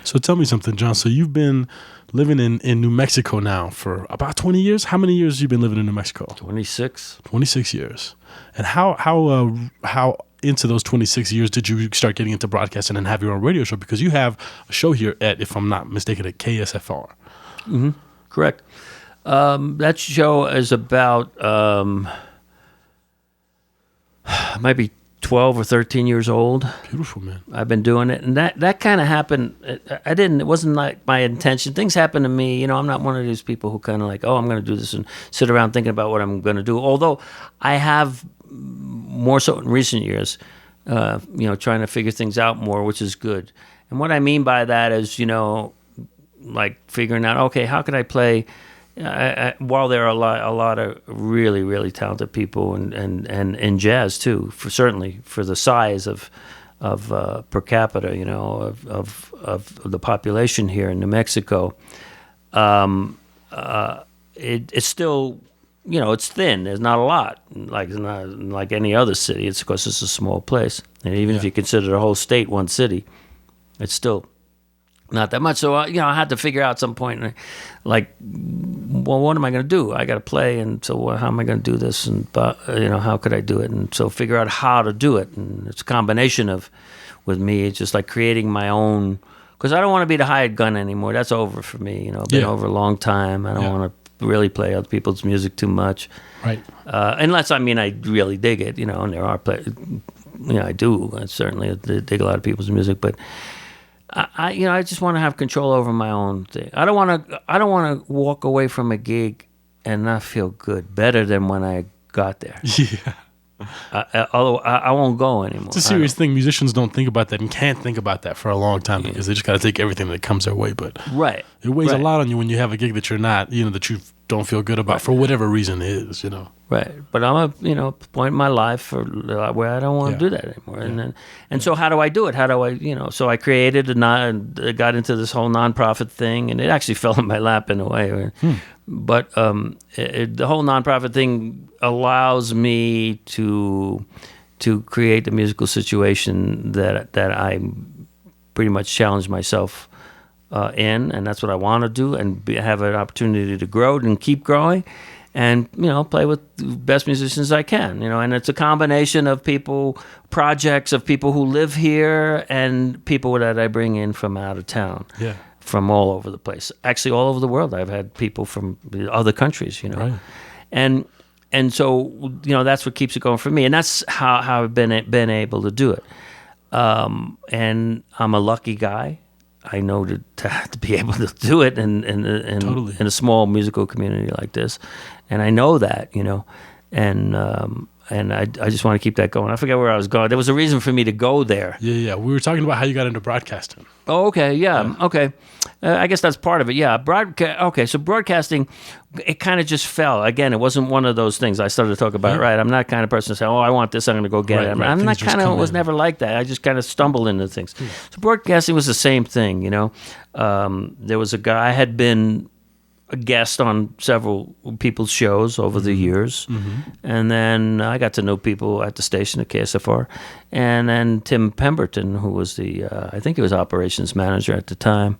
So tell me something, John. So you've been living in New Mexico now for about 20 years. How many years have you been living in New Mexico? 26. 26 years. And how into those 26 years did you start getting into broadcasting and have your own radio show? Because you have a show here at, if I'm not mistaken, at KSFR. Mm-hmm. Correct. That show is about might be 12 or 13 years old. Beautiful, man. I've been doing it, and that kind of happened. It wasn't like my intention. Things happen to me. I'm not one of these people who kind of like, oh, I'm going to do this and sit around thinking about what I'm going to do. Although I have more so in recent years, trying to figure things out more, which is good. And what I mean by that is, like figuring out, okay, how could I play? While there are a lot of really, really talented people and in jazz too, certainly for the size of per capita, of the population here in New Mexico, it's still, it's thin. There's not a lot, like any other city. It's because it's a small place, and even if you consider the whole state one city, it's still not that much. So, I had to figure out at some point, like, well, what am I going to do? I got to play. And so how am I going to do this? And, how could I do it? And so figure out how to do it. And it's a combination with me, it's just like creating my own, because I don't want to be the hired gun anymore. That's over for me. Been over a long time. I don't want to really play other people's music too much. Right. Unless, I really dig it, and there are, I do. I certainly dig a lot of people's music, but I just want to have control over my own thing. I don't want to walk away from a gig and not feel good, better than when I got there. Yeah. Although I won't go anymore. It's a serious thing. Musicians don't think about that and can't think about that for a long time because they just got to take everything that comes their way. But it weighs a lot on you when you have a gig that you're not, that you don't feel good about for whatever reason it is, Right, but I'm a point in my life where I don't want to do that anymore, and so how do I do it? How do I, So I created got into this whole nonprofit thing, and it actually fell in my lap in a way. But the whole nonprofit thing allows me to create the musical situation that I pretty much challenge myself in, and that's what I want to do, and have an opportunity to grow and keep growing. And, play with the best musicians I can, and it's a combination of projects of people who live here and people that I bring in from out of town, from all over the place. Actually, all over the world. I've had people from other countries, Right. And so, that's what keeps it going for me. And that's how I've been able to do it. And I'm a lucky guy. I know to be able to do it Totally. in a small musical community like this, and I know that, and I just want to keep that going. I forget where I was going. There was a reason for me to go there. Yeah. We were talking about how you got into broadcasting. Oh, okay, yeah. Okay. I guess that's part of it. Yeah, okay, so broadcasting, it kind of just fell. Again, it wasn't one of those things I started to talk about. Right, I'm not kind of person to say, "Oh, I want this, I'm going to go get it." Right. I'm not kind of was never like that. I just kind of stumbled into things. So broadcasting was the same thing. There was a guy, I had been a guest on several people's shows over the years, and then I got to know people at the station at KSFR, and then Tim Pemberton, who was I think he was operations manager at the time.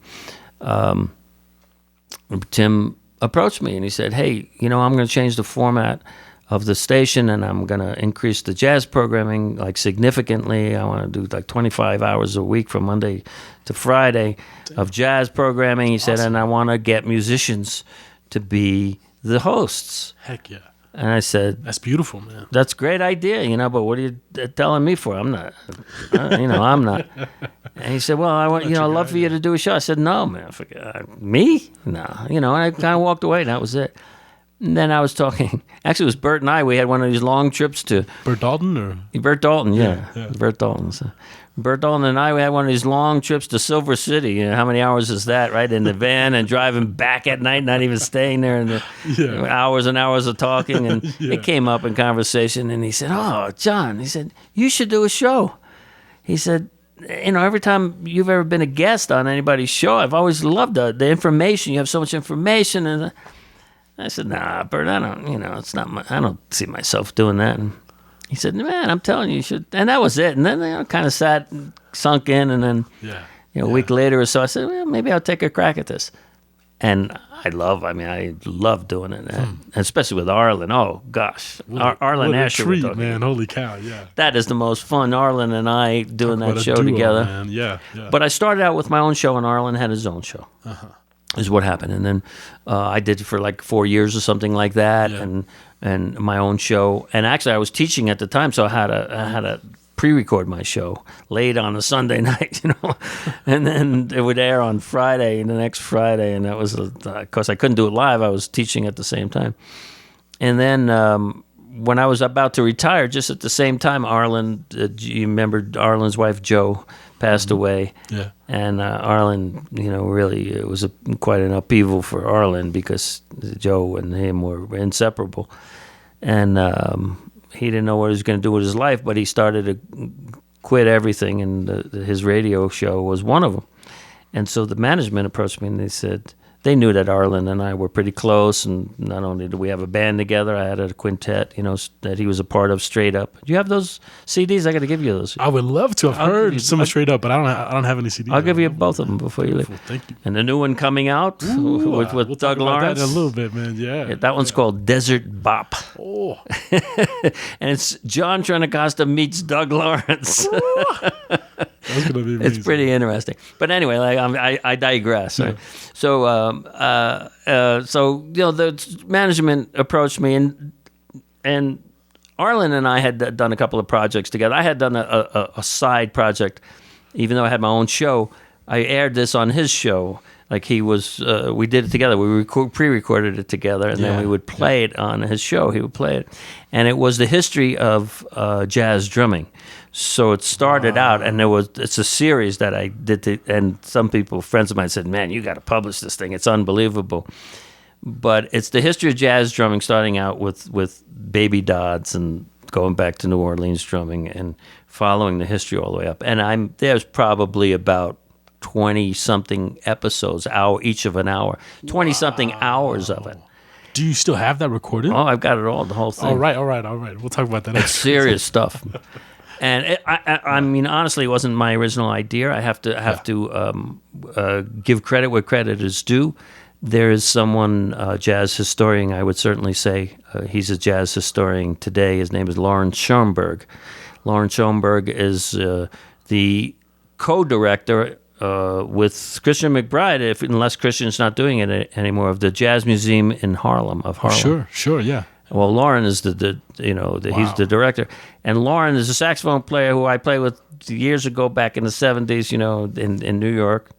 Tim approached me and he said, "Hey, I'm going to change the format of the station, and I'm going to increase the jazz programming like significantly. I want to do like 25 hours a week from Monday to Friday of jazz programming." He said, "And I want to get musicians to be the hosts." Heck yeah. And I said, That's beautiful, man. "That's a great idea, but what are you telling me for? I'm not, I'm not." And he said, "Well, I'd love for you to do a show." I said, "No, man, me? No." And I kind of walked away, and that was it. And then I was talking, actually it was Bert and I, we had one of these long trips to... Bert Dalton or? Bert Dalton, yeah. Yeah. Bert Dalton. So Bert Dalton and I, we had one of these long trips to Silver City. How many hours is that, right? In the van and driving back at night, not even staying there, and hours and hours of talking. And it came up in conversation, and he said, "Oh, John," he said, "you should do a show." He said, "Every time you've ever been a guest on anybody's show, I've always loved the information. You have so much information." And I said, "Nah, Bert, I don't, it's not I don't see myself doing that." And he said, "Man, I'm telling you, you should." And that was it. And then, kind of sunk in. And then, a week later or so, I said, "Well, maybe I'll take a crack at this." And I love doing it, and especially with Arlen. Oh gosh, Arlen Asher. What a treat, man! Holy cow, yeah. That is the most fun. Arlen and I doing that show together. Man. Yeah. But I started out with my own show, and Arlen had his own show. Is what happened, and then I did it for like 4 years or something like that, and my own show. And actually, I was teaching at the time, so I had to pre-record my show late on a Sunday night, and then it would air on Friday, the next Friday, and that was of course I couldn't do it live. I was teaching at the same time, and then when I was about to retire, just at the same time, Arlen, you remember Arlen's wife Jo passed away. Yeah. And Arlen, really, it was quite an upheaval for Arlen because Jo and him were inseparable. And he didn't know what he was going to do with his life, but he started to quit everything, and his radio show was one of them. And so the management approached me, and they said, they knew that Arlen and I were pretty close, and not only did we have a band together, I had a quintet, that he was a part of, Straight Up. Do you have those CDs? I got to give you those. I would love to. I've heard some of Straight Up, but I don't have any CDs. I'll give you both of them before you leave. Thank you. And the new one coming out with we'll Doug Lawrence. That in a little bit, man. Yeah. That one's called Desert Bop. Oh. And it's John Trentacosta meets Doug Lawrence. That's gonna be amazing. It's pretty interesting. But anyway, I digress. Right? So, the management approached me, and Arlen and I had done a couple of projects together. I had done a side project, even though I had my own show. I aired this on his show. Like he was, we did it together. We pre-recorded it together, and then we would play it on his show. He would play it, and it was the history of jazz drumming. So it started out, and it's a series that I did, and some people, friends of mine, said, "Man, you got to publish this thing. It's unbelievable." But it's the history of jazz drumming, starting out with Baby Dodds and going back to New Orleans drumming, and following the history all the way up. And there's probably about 20-something episodes, each of an hour, 20-something hours of it. Do you still have that recorded? Oh, I've got it all, the whole thing. All right. We'll talk about that. It's serious stuff. And I mean, honestly, it wasn't my original idea. I have to give credit where credit is due. There is someone, jazz historian, I would certainly say, he's a jazz historian today. His name is Lawrence Schoenberg. Lawrence Schoenberg is the co-director with Christian McBride, unless Christian's not doing it anymore, of the Jazz Museum in Harlem. Sure, yeah. Well, Lauren is he's the director, and Lauren is a saxophone player who I played with years ago back in the 70s, in New York,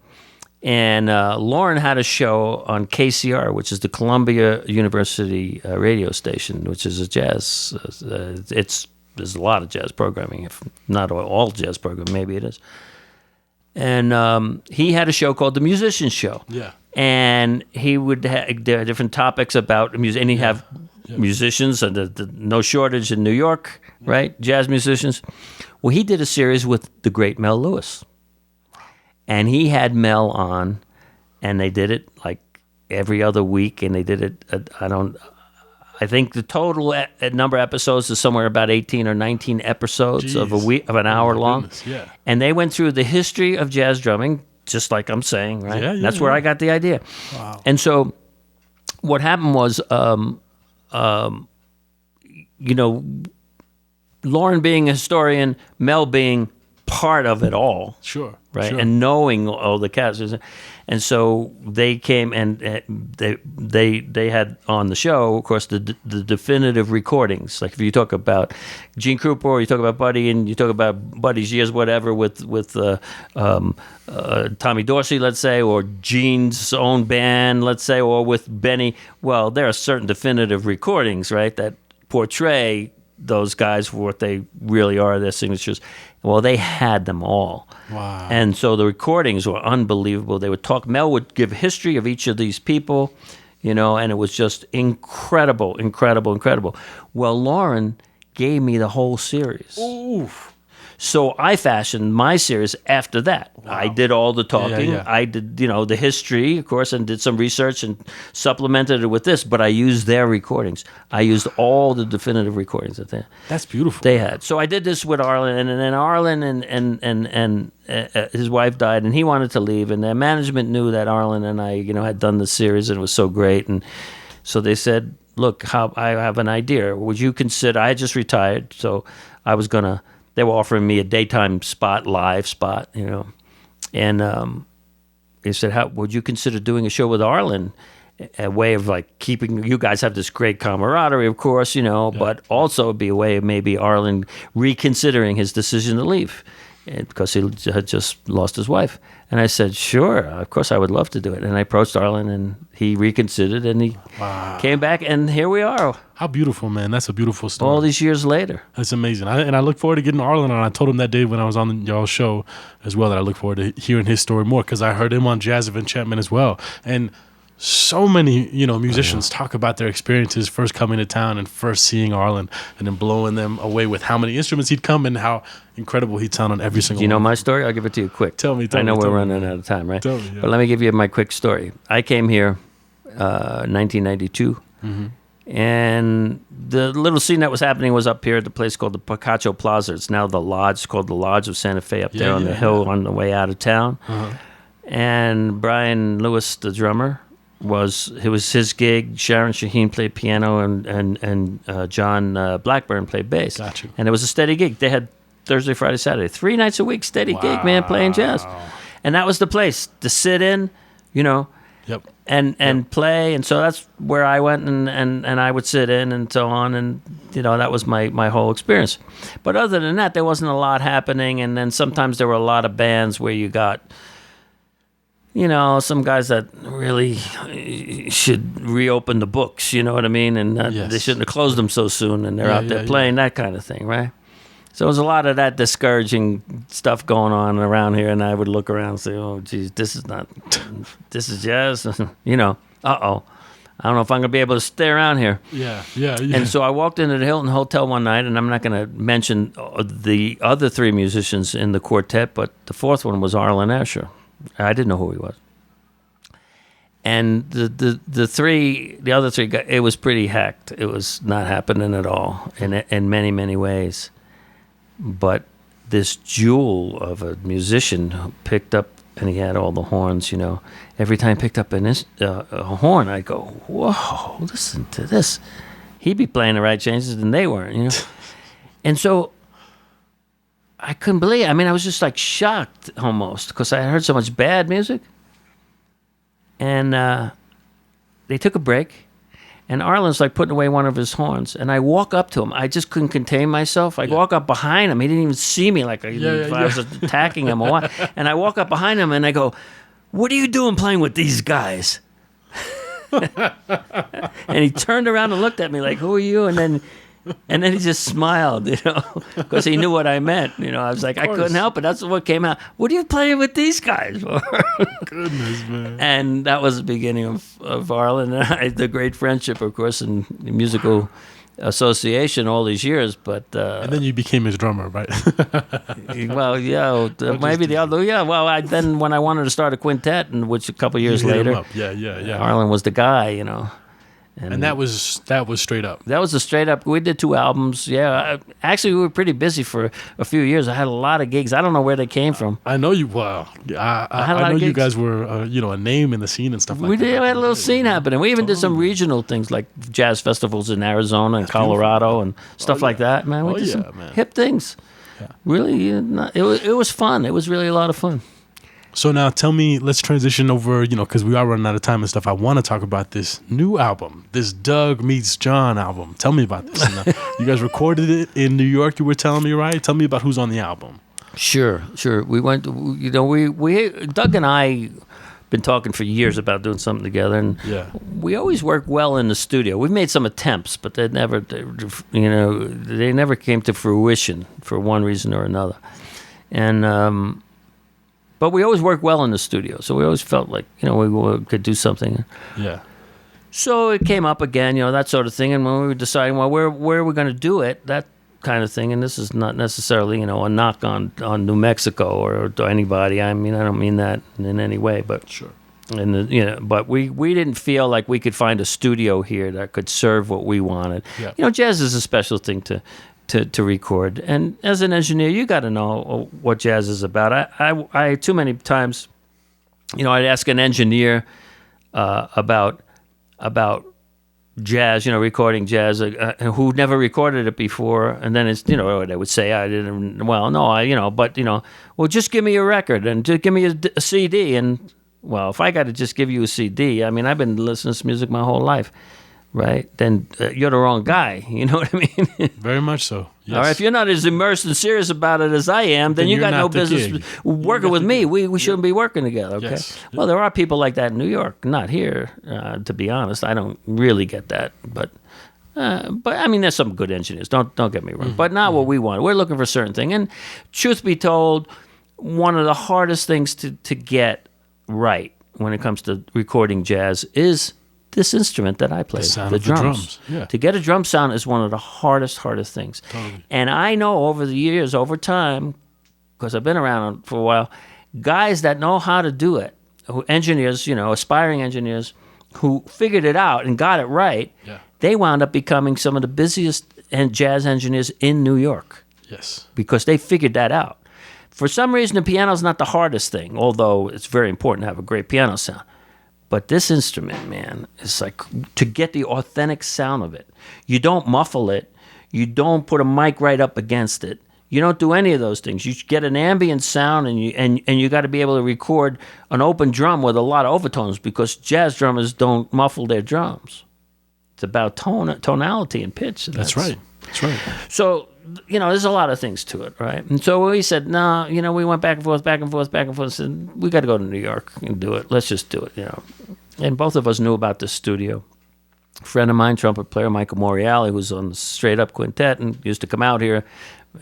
And Lauren had a show on KCR, which is the Columbia University radio station, which is a jazz. There's a lot of jazz programming, if not all jazz programming, maybe it is. And he had a show called The Musician Show. Yeah. And he would have different topics about music, and he'd have musicians, and no shortage in New York, right? Jazz musicians. Well, he did a series with the great Mel Lewis. And he had Mel on, and they did it like every other week, and they did it, I think the total number of episodes is somewhere about 18 or 19 episodes of a week, of an hour long. Goodness, yeah. And they went through the history of jazz drumming, just like I'm saying, right? That's where I got the idea. Wow. And so what happened was, Lauren being a historian, Mel being part of it all. Sure. Right, Sure. and knowing all the cats, and so they came and they had on the show, of course, the definitive recordings. Like if you talk about Gene Krupa, or you talk about Buddy, and you talk about Buddy's years, whatever, with Tommy Dorsey, let's say, or Gene's own band, let's say, or with Benny. Well, there are certain definitive recordings, right, that portray those guys for what they really are, their signatures. Well, they had them all. Wow. And so the recordings were unbelievable. They would talk, Mel would give history of each of these people, and it was just incredible, incredible, incredible. Well, Lauren gave me the whole series. Oof. So I fashioned my series after that. Wow. I did all the talking. Yeah. I did, the history, of course, and did some research and supplemented it with this. But I used their recordings. I used all the definitive recordings that That's beautiful. They had. So I did this with Arlen, and then Arlen and his wife died, and he wanted to leave. And their management knew that Arlen and I, had done the series, and it was so great. And so they said, "Look, I have an idea. Would you consider?" I had just retired, so I was gonna. They were offering me a daytime spot, live spot, and they said, "How would you consider doing a show with Arlen? A way of like keeping you guys have this great camaraderie, of course, but also it'd be a way of maybe Arlen reconsidering his decision to leave, because he had just lost his wife." And I said, "Sure, of course I would love to do it." And I approached Arlen, and he reconsidered, and he came back, and here we are. How beautiful, man. That's a beautiful story. All these years later. That's amazing. I look forward to getting Arlen on. I told him that day when I was on y'all's show as well that I look forward to hearing his story more, because I heard him on Jazz of Enchantment as well. And so many, musicians talk about their experiences first coming to town and first seeing Arlen, and then blowing them away with how many instruments he'd come and how incredible he'd sound on every single one. Do you know my story? I'll give it to you quick. Tell me. I know we're running out of time, right? Tell me, yeah. But let me give you my quick story. I came here 1992, and the little scene that was happening was up here at the place called the Picacho Plaza. It's now the Lodge. It's called the Lodge of Santa Fe up there on the hill on the way out of town. And Brian Lewis, the drummer, it was his gig. Sharon Shaheen played piano, and John Blackburn played bass. Gotcha. And it was a steady gig. They had Thursday, Friday, Saturday, 3 nights a week, steady gig, man, playing jazz. And that was the place to sit in, and play. And so that's where I went, and I would sit in and so on, and that was my whole experience. But other than that, there wasn't a lot happening. And then sometimes there were a lot of bands where you got some guys that really should reopen the books, you know what I mean? And they shouldn't have closed them so soon, and they're out there playing, that kind of thing, right? So there's a lot of that discouraging stuff going on around here, and I would look around and say, "Oh, geez, this is jazz," uh-oh. I don't know if I'm going to be able to stay around here. Yeah. And so I walked into the Hilton Hotel one night, and I'm not going to mention the other 3 musicians in the quartet, but the 4th one was Arlen Asher. I didn't know who he was. And the other three guys, it was pretty hacked. It was not happening at all in many, many ways. But this jewel of a musician who picked up, and he had all the horns, Every time he picked up a horn, I'd go, "Whoa, listen to this." He'd be playing the right changes, and they weren't, And so I couldn't believe it. I mean, I was just like shocked almost, because I heard so much bad music. And they took a break, and Arlen's like putting away one of his horns, and I walk up to him. I just couldn't contain myself. I walk up behind him. He didn't even see me, like I was attacking him or what. And I walk up behind him, and I go, "What are you doing playing with these guys?" And he turned around and looked at me like, "Who are you?" And then he just smiled, because he knew what I meant. I was like, I couldn't help it. That's what came out. "What are you playing with these guys for?" Goodness, man. And that was the beginning of Arlen and I, the great friendship, of course, and the musical association all these years. But and then you became his drummer, right? well, yeah, maybe the other. Yeah, well, then when I wanted to start a quintet, and which a couple years You hit him later, up. Yeah. Arlen was the guy, And that was straight up. That was a straight up. We did 2 albums. Yeah, actually, we were pretty busy for a few years. I had a lot of gigs. I don't know where they came from. I know you. Well, I know you guys were, a name in the scene and stuff like that. We had a little scene happening. We even did some regional things like jazz festivals in Arizona and Colorado and stuff like that. Man, we did some hip things. Yeah. Really, it was fun. It was really a lot of fun. So now tell me, let's transition over, because we are running out of time and stuff. I want to talk about this new album, this Doug Meets John album. Tell me about this. You guys recorded it in New York, you were telling me, right? Tell me about who's on the album. Sure. We went, Doug and I been talking for years about doing something together, and we always work well in the studio. We've made some attempts, but they never came to fruition for one reason or another. And, but we always work well in the studio, so we always felt like, we could do something. Yeah. So it came up again, that sort of thing, and when we were deciding, well, where are we going to do it, that kind of thing, and this is not necessarily, a knock on New Mexico or anybody. I mean, I don't mean that in any way, but sure. And but we didn't feel like we could find a studio here that could serve what we wanted. Yeah. Jazz is a special thing to record, and as an engineer, you got to know what jazz is about. I too many times, I'd ask an engineer about jazz, recording jazz, who never recorded it before, and then it's, they would say, I didn't. Well, no, but well, just give me a record and just give me a CD, and well, if I got to just give you a CD, I mean, I've been listening to music my whole life. Right, then you're the wrong guy. You know what I mean? Very much so. Yes. All right, if you're not as immersed and serious about it as I am, then you got no business working with me. We shouldn't be working together. Okay. Yes. Well, there are people like that in New York, not here. To be honest, I don't really get that, but I mean, there's some good engineers. Don't get me wrong, but not what we want. We're looking for a certain thing, and truth be told, one of the hardest things to get right when it comes to recording jazz is this instrument that I play, the drums. Yeah. To get a drum sound is one of the hardest things. Totally. And I know over the years, over time, because I've been around for a while, guys that know how to do it, engineers, aspiring engineers, who figured it out and got it right, they wound up becoming some of the busiest jazz engineers in New York. Yes. Because they figured that out. For some reason, the piano's not the hardest thing, although it's very important to have a great piano sound. But this instrument, man, is like to get the authentic sound of it. You don't muffle it. You don't put a mic right up against it. You don't do any of those things. You get an ambient sound, and you got to be able to record an open drum with a lot of overtones, because jazz drummers don't muffle their drums. It's about tonality and pitch. That's right. So, there's a lot of things to it, right? And so we said, no, we went back and forth, said, we got to go to New York and do it. Let's just do it, And both of us knew about this studio. A friend of mine, trumpet player Michael Moriali, who's on the Straight Up Quintet and used to come out here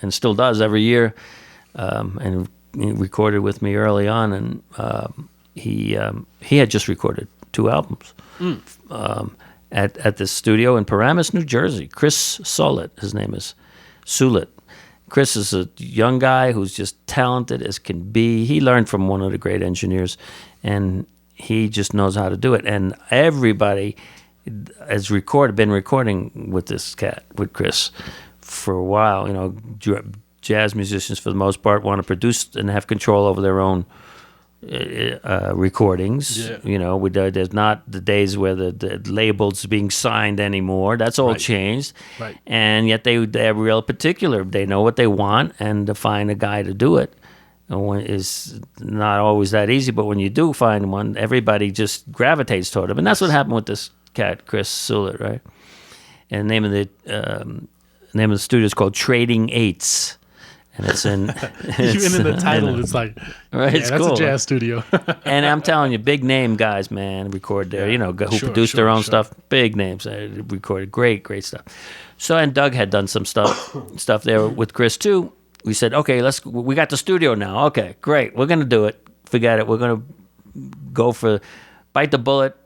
and still does every year, and he recorded with me early on, and he had just recorded 2 albums. At this studio in Paramus, New Jersey. Chris Solit, his name is. Sulit. Chris is a young guy who's just talented as can be. He learned from one of the great engineers, and he just knows how to do it. And everybody has been recording with this cat, with Chris, for a while. Jazz musicians, for the most part, want to produce and have control over their own recordings. There's not the days where the labels being signed anymore. That's all changed. Right. And yet they're real particular. They know what they want, and to find a guy to do it is not always that easy. But when you do find one, everybody just gravitates toward him, and that's what happened with this cat, Chris Sulit, right? And the name of the studio is called Trading Eights. And it's in even in the title, it's like, right, yeah, it's that's cool, a jazz studio. and I'm telling you, big name guys, man, record there. You know, who produce their own stuff. Big names recorded, great stuff. So, and Doug had done some stuff there with Chris too. We said, okay, we got the studio now. Okay, great, we're gonna do it. Forget it. We're gonna bite the bullet,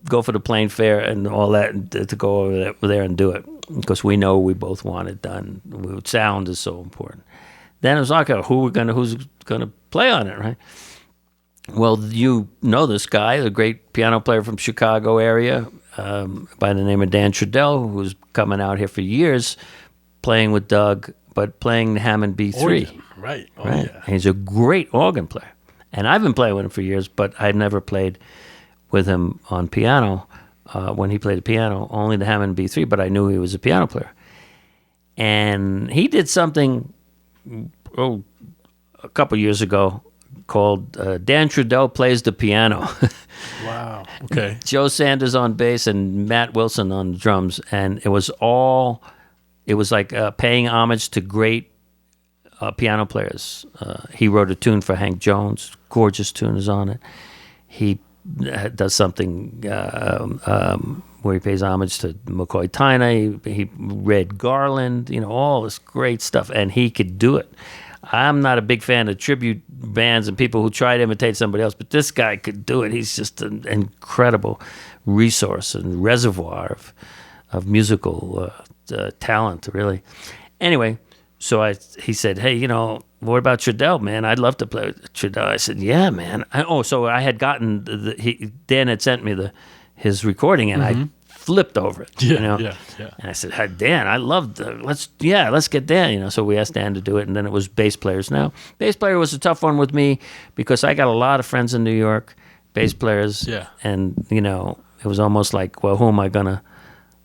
go for the plane fare and all that, and to go over there and do it, because we know we both want it done. Sound is so important. Then it was like, who's gonna play on it, right? Well, you know this guy, a great piano player from Chicago area, by the name of Dan Trudell, who's coming out here for years, playing with Doug, but playing the Hammond B3. Organ. Right. Oh, right? yeah. And he's a great organ player. And I've been playing with him for years, but I've never played with him on piano when he played the piano, only the Hammond B3, but I knew he was a piano player. And he did something a couple years ago called Dan Trudell Plays the Piano. Wow. Okay. Joe Sanders on bass and Matt Wilson on drums. And it was like paying homage to great piano players. He wrote a tune for Hank Jones. Gorgeous tune is on it. He does something where he pays homage to McCoy Tyner. He read Garland, all this great stuff, and he could do it. I'm not a big fan of tribute bands and people who try to imitate somebody else, but this guy could do it. He's just an incredible resource and reservoir of musical talent, really. Anyway, so he said, hey, what about Trudell, man? I'd love to play with Trudell. I said, yeah, man. So I had gotten Dan had sent me his recording, and I flipped over it. Yeah. And I said, hey, Dan, I love let's get Dan. So we asked Dan to do it, and then it was bass players. Now, bass player was a tough one with me because I got a lot of friends in New York, bass players. Yeah. And it was almost like, well, who am I gonna?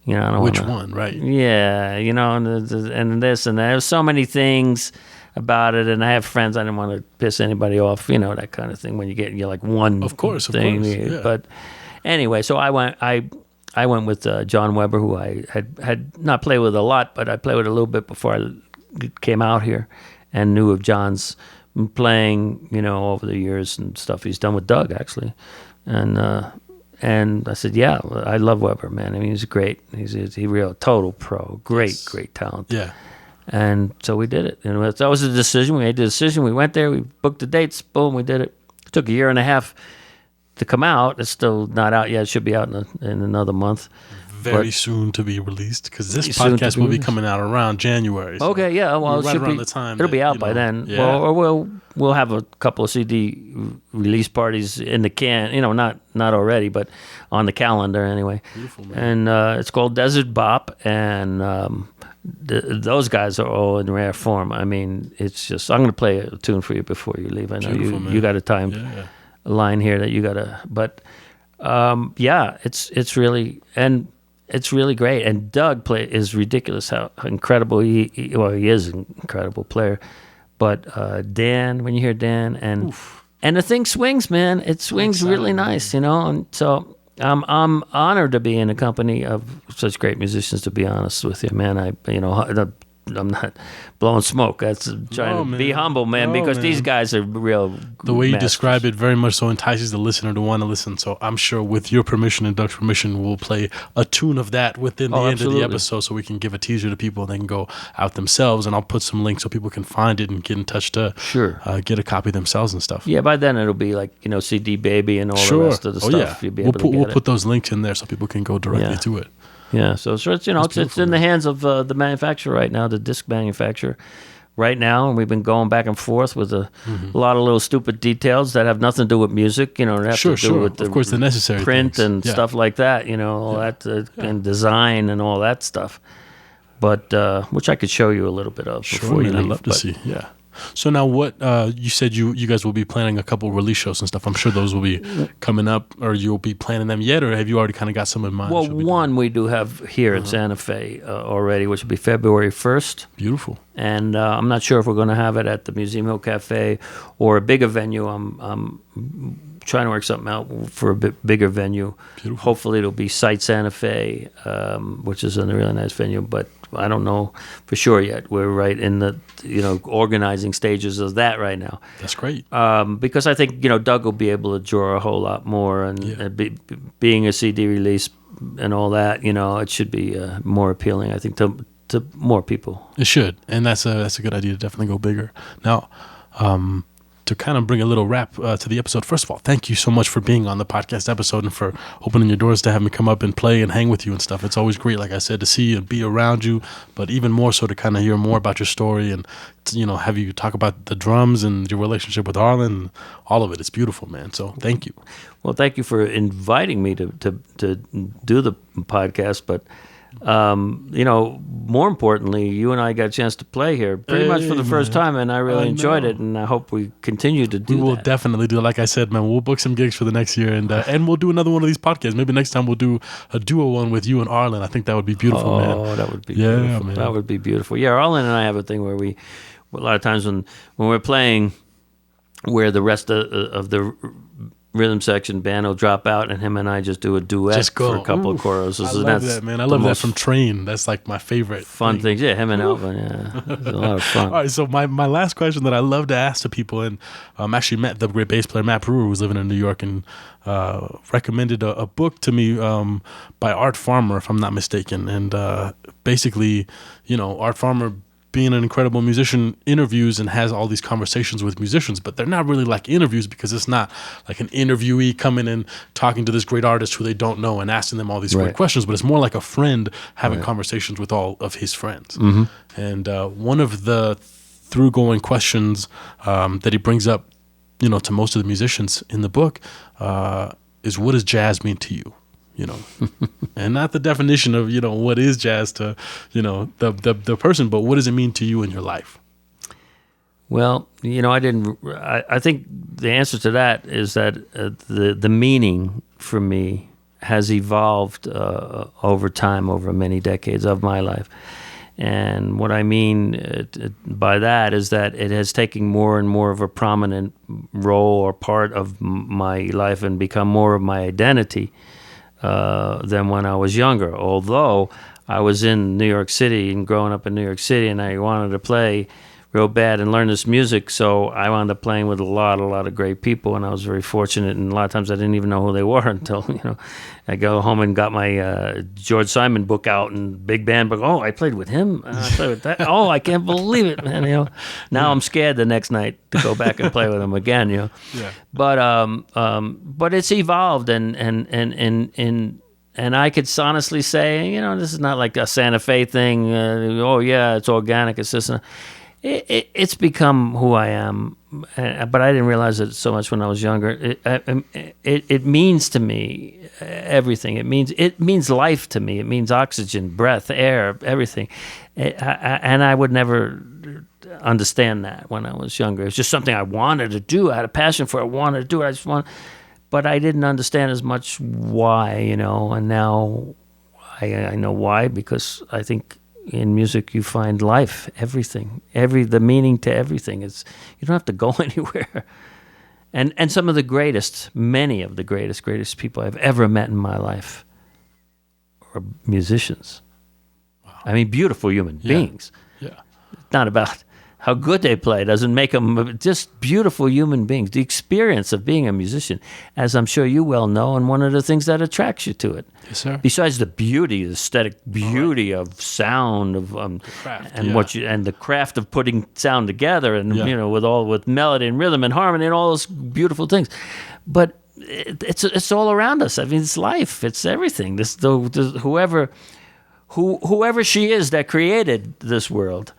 I don't Which wanna, one, right? Yeah, and this and that. There's so many things about it, and I have friends. I didn't want to piss anybody off, that kind of thing. When you're like one, of course, yeah. But anyway, so I went with John Weber, who I had not played with a lot, but I played with a little bit before I came out here, and knew of John's playing, over the years and stuff he's done with Doug actually, and I said, yeah, I love Weber, man. I mean, he's great. He's real total pro, great talent. Yeah. And so we did it. And that was the decision. We made the decision. We went there. We booked the dates. Boom, we did it. It took a year and a half to come out. It's still not out yet. It should be out in another month. Very soon to be released, because this podcast will be coming out around January. So okay, yeah. Well, right around the time it'll be out by then. Yeah. Well, or we'll have a couple of CD release parties in the can. Not already, but on the calendar anyway. Beautiful, man. And it's called Desert Bop, and those guys are all in rare form. I mean, it's just. I'm going to play a tune for you before you leave. I know you got a time line here that you got to, but it's really and. It's really great, and Doug is ridiculous how incredible he is an incredible player. But Dan, when you hear Dan, and the thing swings, man, it swings really nice, And so I'm honored to be in a company of such great musicians. To be honest with you, man, I'm not blowing smoke. That's trying to be humble, man, because these guys are real. The way you masters. describe it very much so entices the listener to want to listen. So I'm sure with your permission and Doug's permission, we'll play a tune of that within the end of the episode, so we can give a teaser to people and they can go out themselves. And I'll put some links so people can find it and get in touch to get a copy themselves and stuff. Yeah, by then it'll be like, CD Baby and all the rest of the stuff. Yeah. You'll be able to get we'll put those links in there so people can go directly to it. Yeah, so it's in the hands of the manufacturer right now, the disc manufacturer right now, and we've been going back and forth with a lot of little stupid details that have nothing to do with music, that have to do with the necessary print things. and stuff like that, all that, and design and all that stuff. But which I could show you a little bit of before you leave. I'd love to see. Yeah. So now, what you said you guys will be planning a couple release shows and stuff. I'm sure those will be coming up, or you'll be planning them yet, or have you already kind of got some in mind? Well, one we do have here in Santa Fe already, which will be February 1st. Beautiful. And I'm not sure if we're going to have it at the Museum Hill Cafe or a bigger venue. I'm trying to work something out for a bit bigger venue. Beautiful. Hopefully it'll be Site Santa Fe, which is a really nice venue, but I don't know for sure yet. We're right in the organizing stages of that right now. That's great. Because I think Doug will be able to draw a whole lot more, and being a CD release and all that, it should be more appealing, I think, to more people. It should, and that's a good idea to definitely go bigger. Now, to kind of bring a little wrap to the episode, first of all, thank you so much for being on the podcast episode and for opening your doors to have me come up and play and hang with you and stuff. It's always great, like I said, to see and be around you, but even more so to kind of hear more about your story and have you talk about the drums and your relationship with Arlen. All of it. It's beautiful, man. So thank you. Well, thank you for inviting me to do the podcast, but more importantly, you and I got a chance to play here pretty much for the first time, and I really enjoyed it, and I hope we continue to do that. We will definitely do it. Like I said, man, we'll book some gigs for the next year, and we'll do another one of these podcasts. Maybe next time we'll do a duo one with you and Arlen. I think that would be beautiful, man. Oh, that would be beautiful. Man. That would be beautiful. Yeah, Arlen and I have a thing where a lot of times when we're playing, where the rest of the rhythm section band will drop out, and him and I just do a duet for a couple of choruses. I love that, man. I love that from Train. That's like my favorite fun thing. Yeah, him and Alvin. Yeah, it's a lot of fun. All right, so my last question that I love to ask to people, and actually met the great bass player Matt Brewer, who's living in New York, and recommended a book to me by Art Farmer, if I'm not mistaken. And basically, Art Farmer, being an incredible musician, interviews and has all these conversations with musicians, but they're not really like interviews, because it's not like an interviewee coming and talking to this great artist who they don't know and asking them all these great questions, but it's more like a friend having conversations with all of his friends. Mm-hmm. And one of the through-going questions that he brings up, to most of the musicians in the book is, what does jazz mean to you? And not the definition of, what is jazz to, the person, but what does it mean to you in your life? Well, I think the answer to that is that the meaning for me has evolved over time, over many decades of my life. And what I mean by that is that it has taken more and more of a prominent role or part of my life and become more of my identity than when I was younger. Although I was in New York City and growing up in New York City, and I wanted to play real bad and learn this music, so I wound up playing with a lot of great people, and I was very fortunate. And a lot of times I didn't even know who they were until I go home and got my George Simon book out and big band book. Oh, I played with him. I played with that. Oh, I can't believe it, man. Now I'm scared the next night to go back and play with him again. Yeah. But it's evolved, and I could honestly say, this is not like a Santa Fe thing. It's organic. It's just. It's become who I am, but I didn't realize it so much when I was younger. It means to me everything. It means life to me. It means oxygen, breath, air, everything. And I would never understand that when I was younger. It's just something I wanted to do. I had a passion for it. I wanted to do it. But I didn't understand as much why, and now I know why, because I think in music you find life, everything, the meaning to everything. You don't have to go anywhere. And some of the greatest, many of the greatest people I've ever met in my life are musicians. Wow. I mean, beautiful human beings. Yeah. It's not about how good they play, doesn't make them just beautiful human beings. The experience of being a musician, as I'm sure you well know, and one of the things that attracts you to it. Yes, sir. Besides the beauty, the aesthetic beauty of sound, of craft, and the craft of putting sound together, and with melody and rhythm and harmony and all those beautiful things, but it's all around us. I mean, it's life. It's everything. Whoever she is that created this world.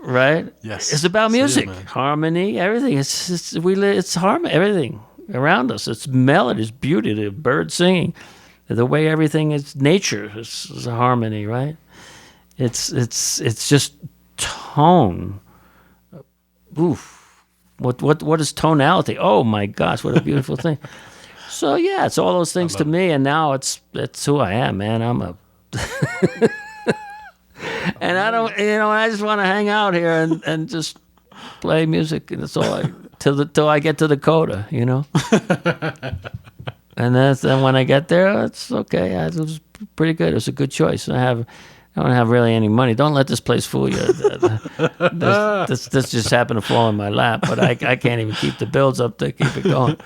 Right? Yes. It's about music, harmony, everything. It's harmony, everything around us. It's melody, it's beauty, the bird singing, the way everything is nature is a harmony, right? It's just tone. Oof. What is tonality? Oh my gosh, what a beautiful thing. So yeah, it's all those things to me, and now it's who I am, man. I'm a and I don't, I just want to hang out here and just play music, and that's all till I get to Dakota, you know. And then when I get there, it's okay. It was pretty good. It was a good choice. I don't have really any money. Don't let this place fool you. This just happened to fall in my lap, but I can't even keep the bills up to keep it going.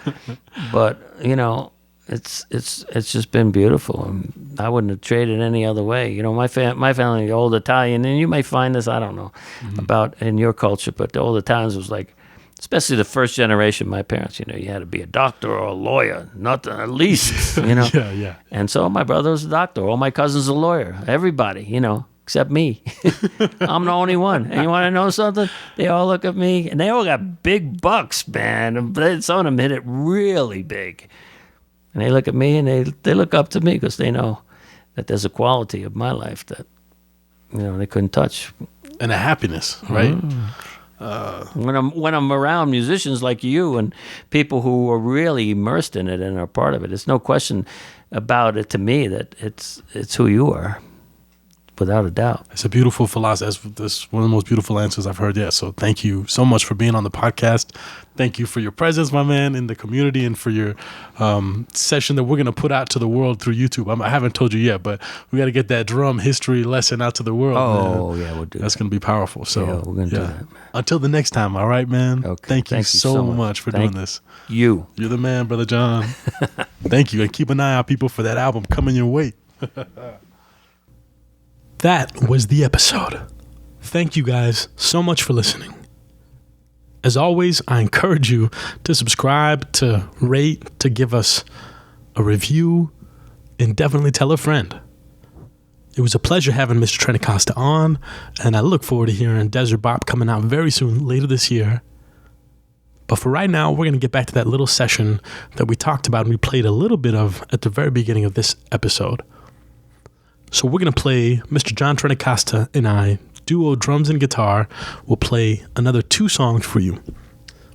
But you know, it's just been beautiful. I wouldn't have traded any other way. You know, my family, the old Italian, and you may find this, I don't know, about in your culture, but the old Italians was like, especially the first generation, my parents, you know, you had to be a doctor or a lawyer, not at least, you know. Yeah. And so my brother was a doctor. All my cousins a lawyer. Everybody, you know, except me. I'm the only one. And you want to know something? They all look at me, and they all got big bucks, man. And some of them hit it really big. And they look at me, and they look up to me because they know that there's a quality of my life that, you know, they couldn't touch. And a happiness, right? When I'm around musicians like you and people who are really immersed in it and are part of it, there's no question about it to me that it's who you are, without a doubt. It's a beautiful philosophy. That's one of the most beautiful answers I've heard yet. So thank you so much for being on the podcast. Thank you for your presence, my man, in the community, and for your session that we're going to put out to the world through YouTube. I haven't told you yet, but we got to get that drum history lesson out to the world. Oh, man. yeah, we'll do That's going to be powerful. So yeah, we're going to do that, man. Until the next time, all right, man? Okay. Thank you so much for doing this. You're the man, Brother John. Thank you. And keep an eye out, people, for that album coming your way. That was the episode. Thank you guys so much for listening. As always, I encourage you to subscribe, to rate, to give us a review, and definitely tell a friend. It was a pleasure having Mr. Trentacosta on, and I look forward to hearing Desert Bop coming out very soon, later this year. But for right now, we're going to get back to that little session that we talked about and we played a little bit of at the very beginning of this episode. So we're going to play Mr. John Trentacosta and I, duo drums and guitar, will play another 2 songs for you.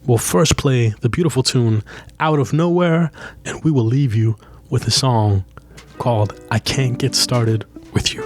We'll first play the beautiful tune Out of Nowhere, and we will leave you with a song called I Can't Get Started With You.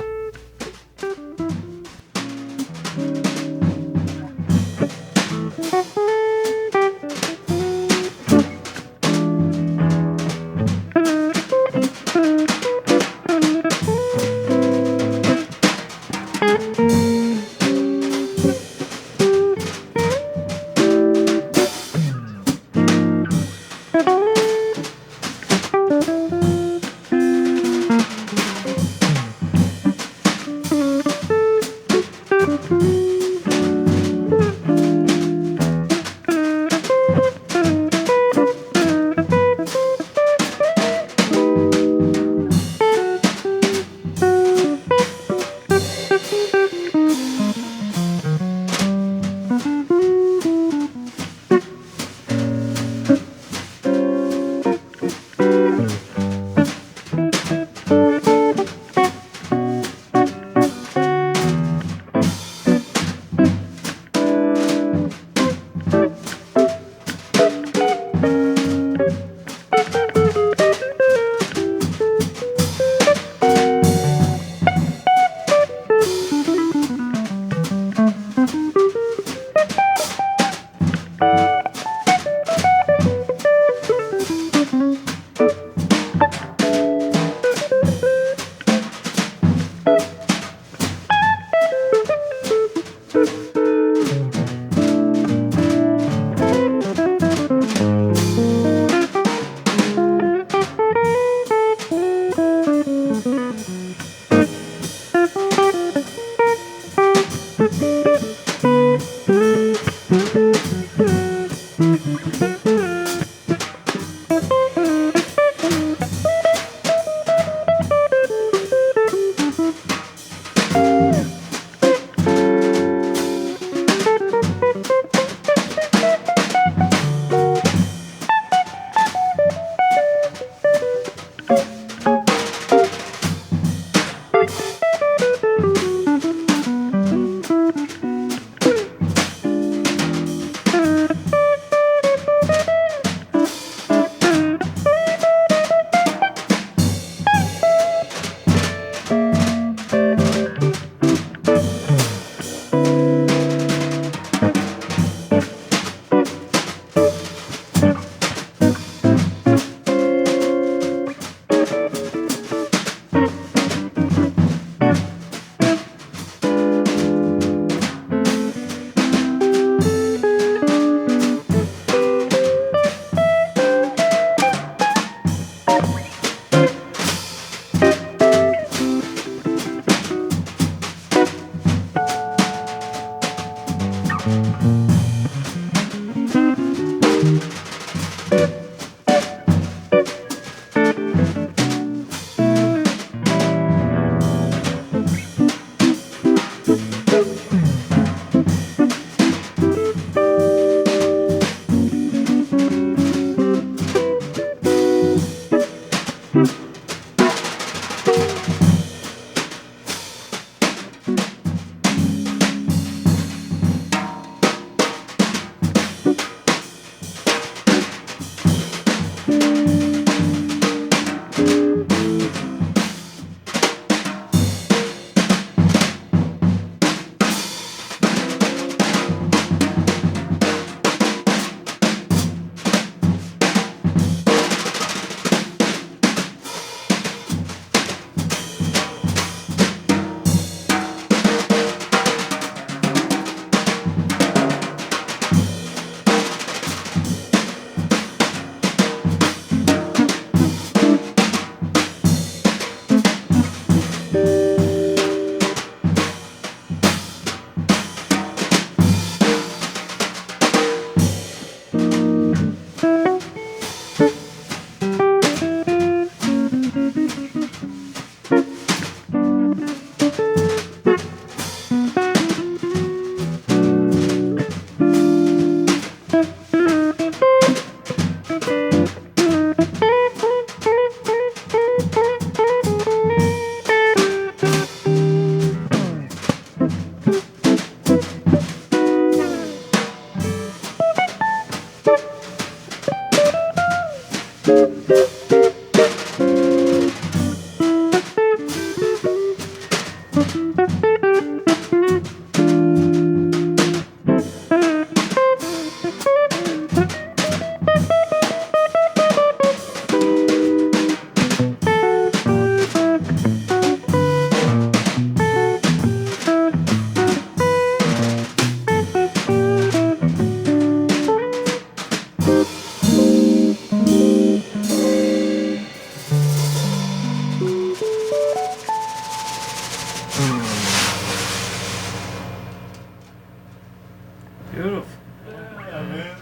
Beautiful. Yeah, man.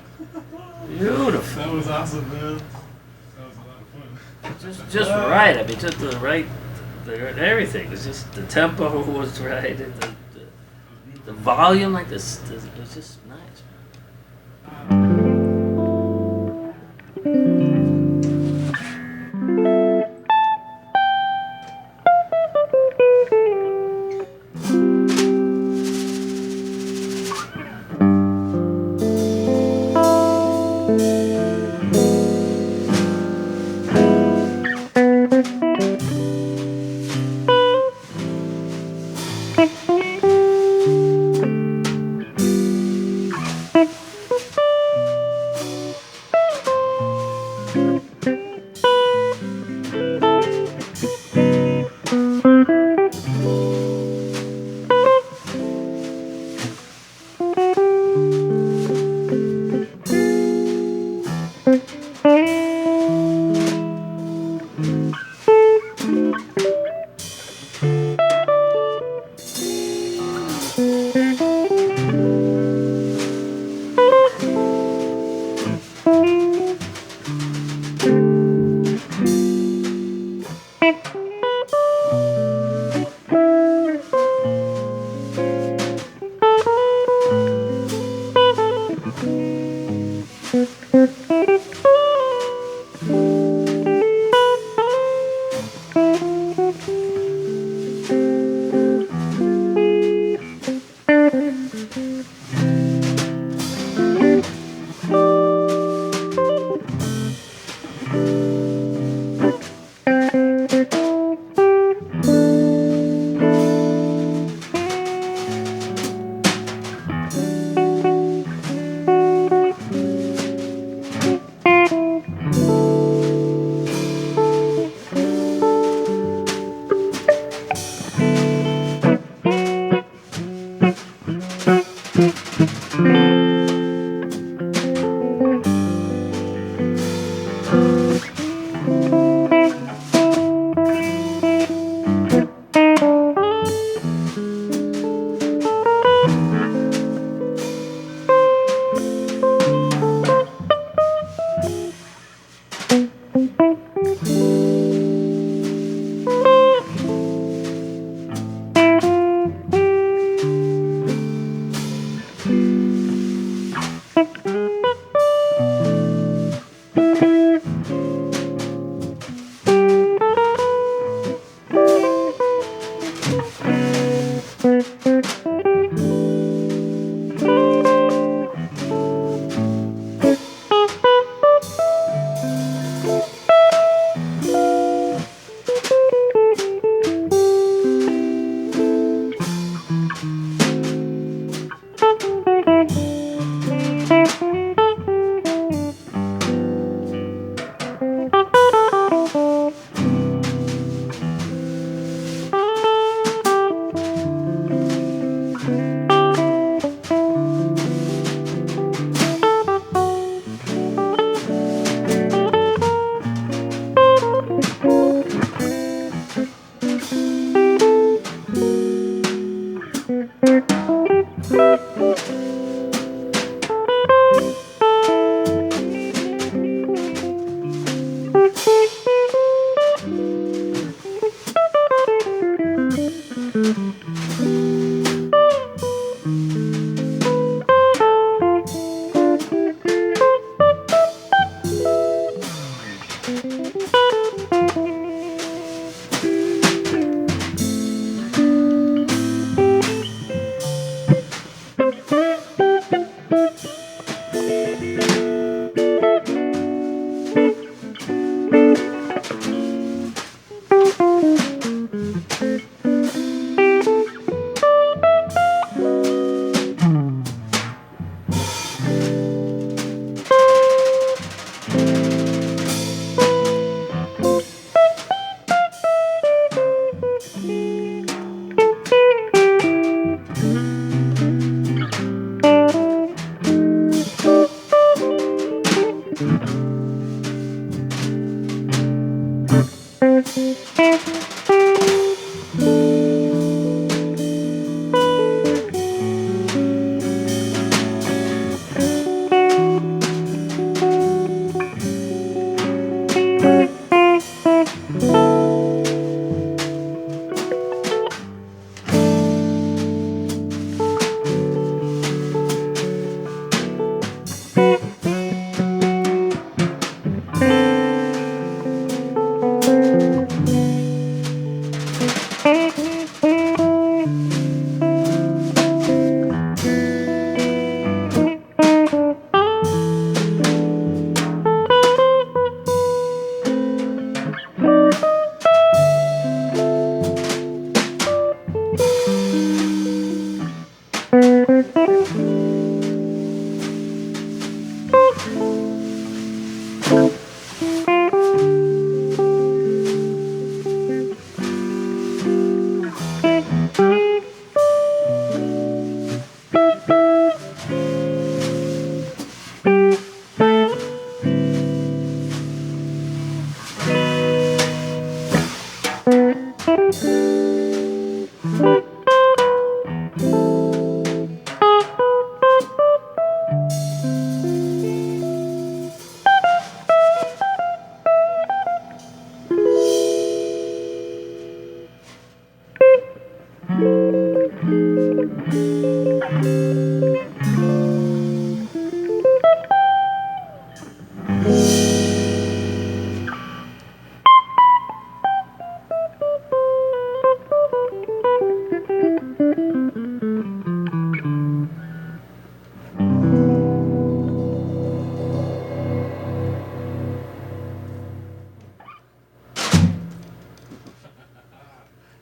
Beautiful. That was awesome, man. That was a lot of fun. Just right. I mean, just the right, everything. It's just the tempo was right, and the volume, like this, it was just nice.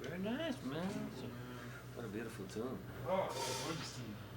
Very nice, man. What a beautiful tune. Oh, it's a gorgeous tune.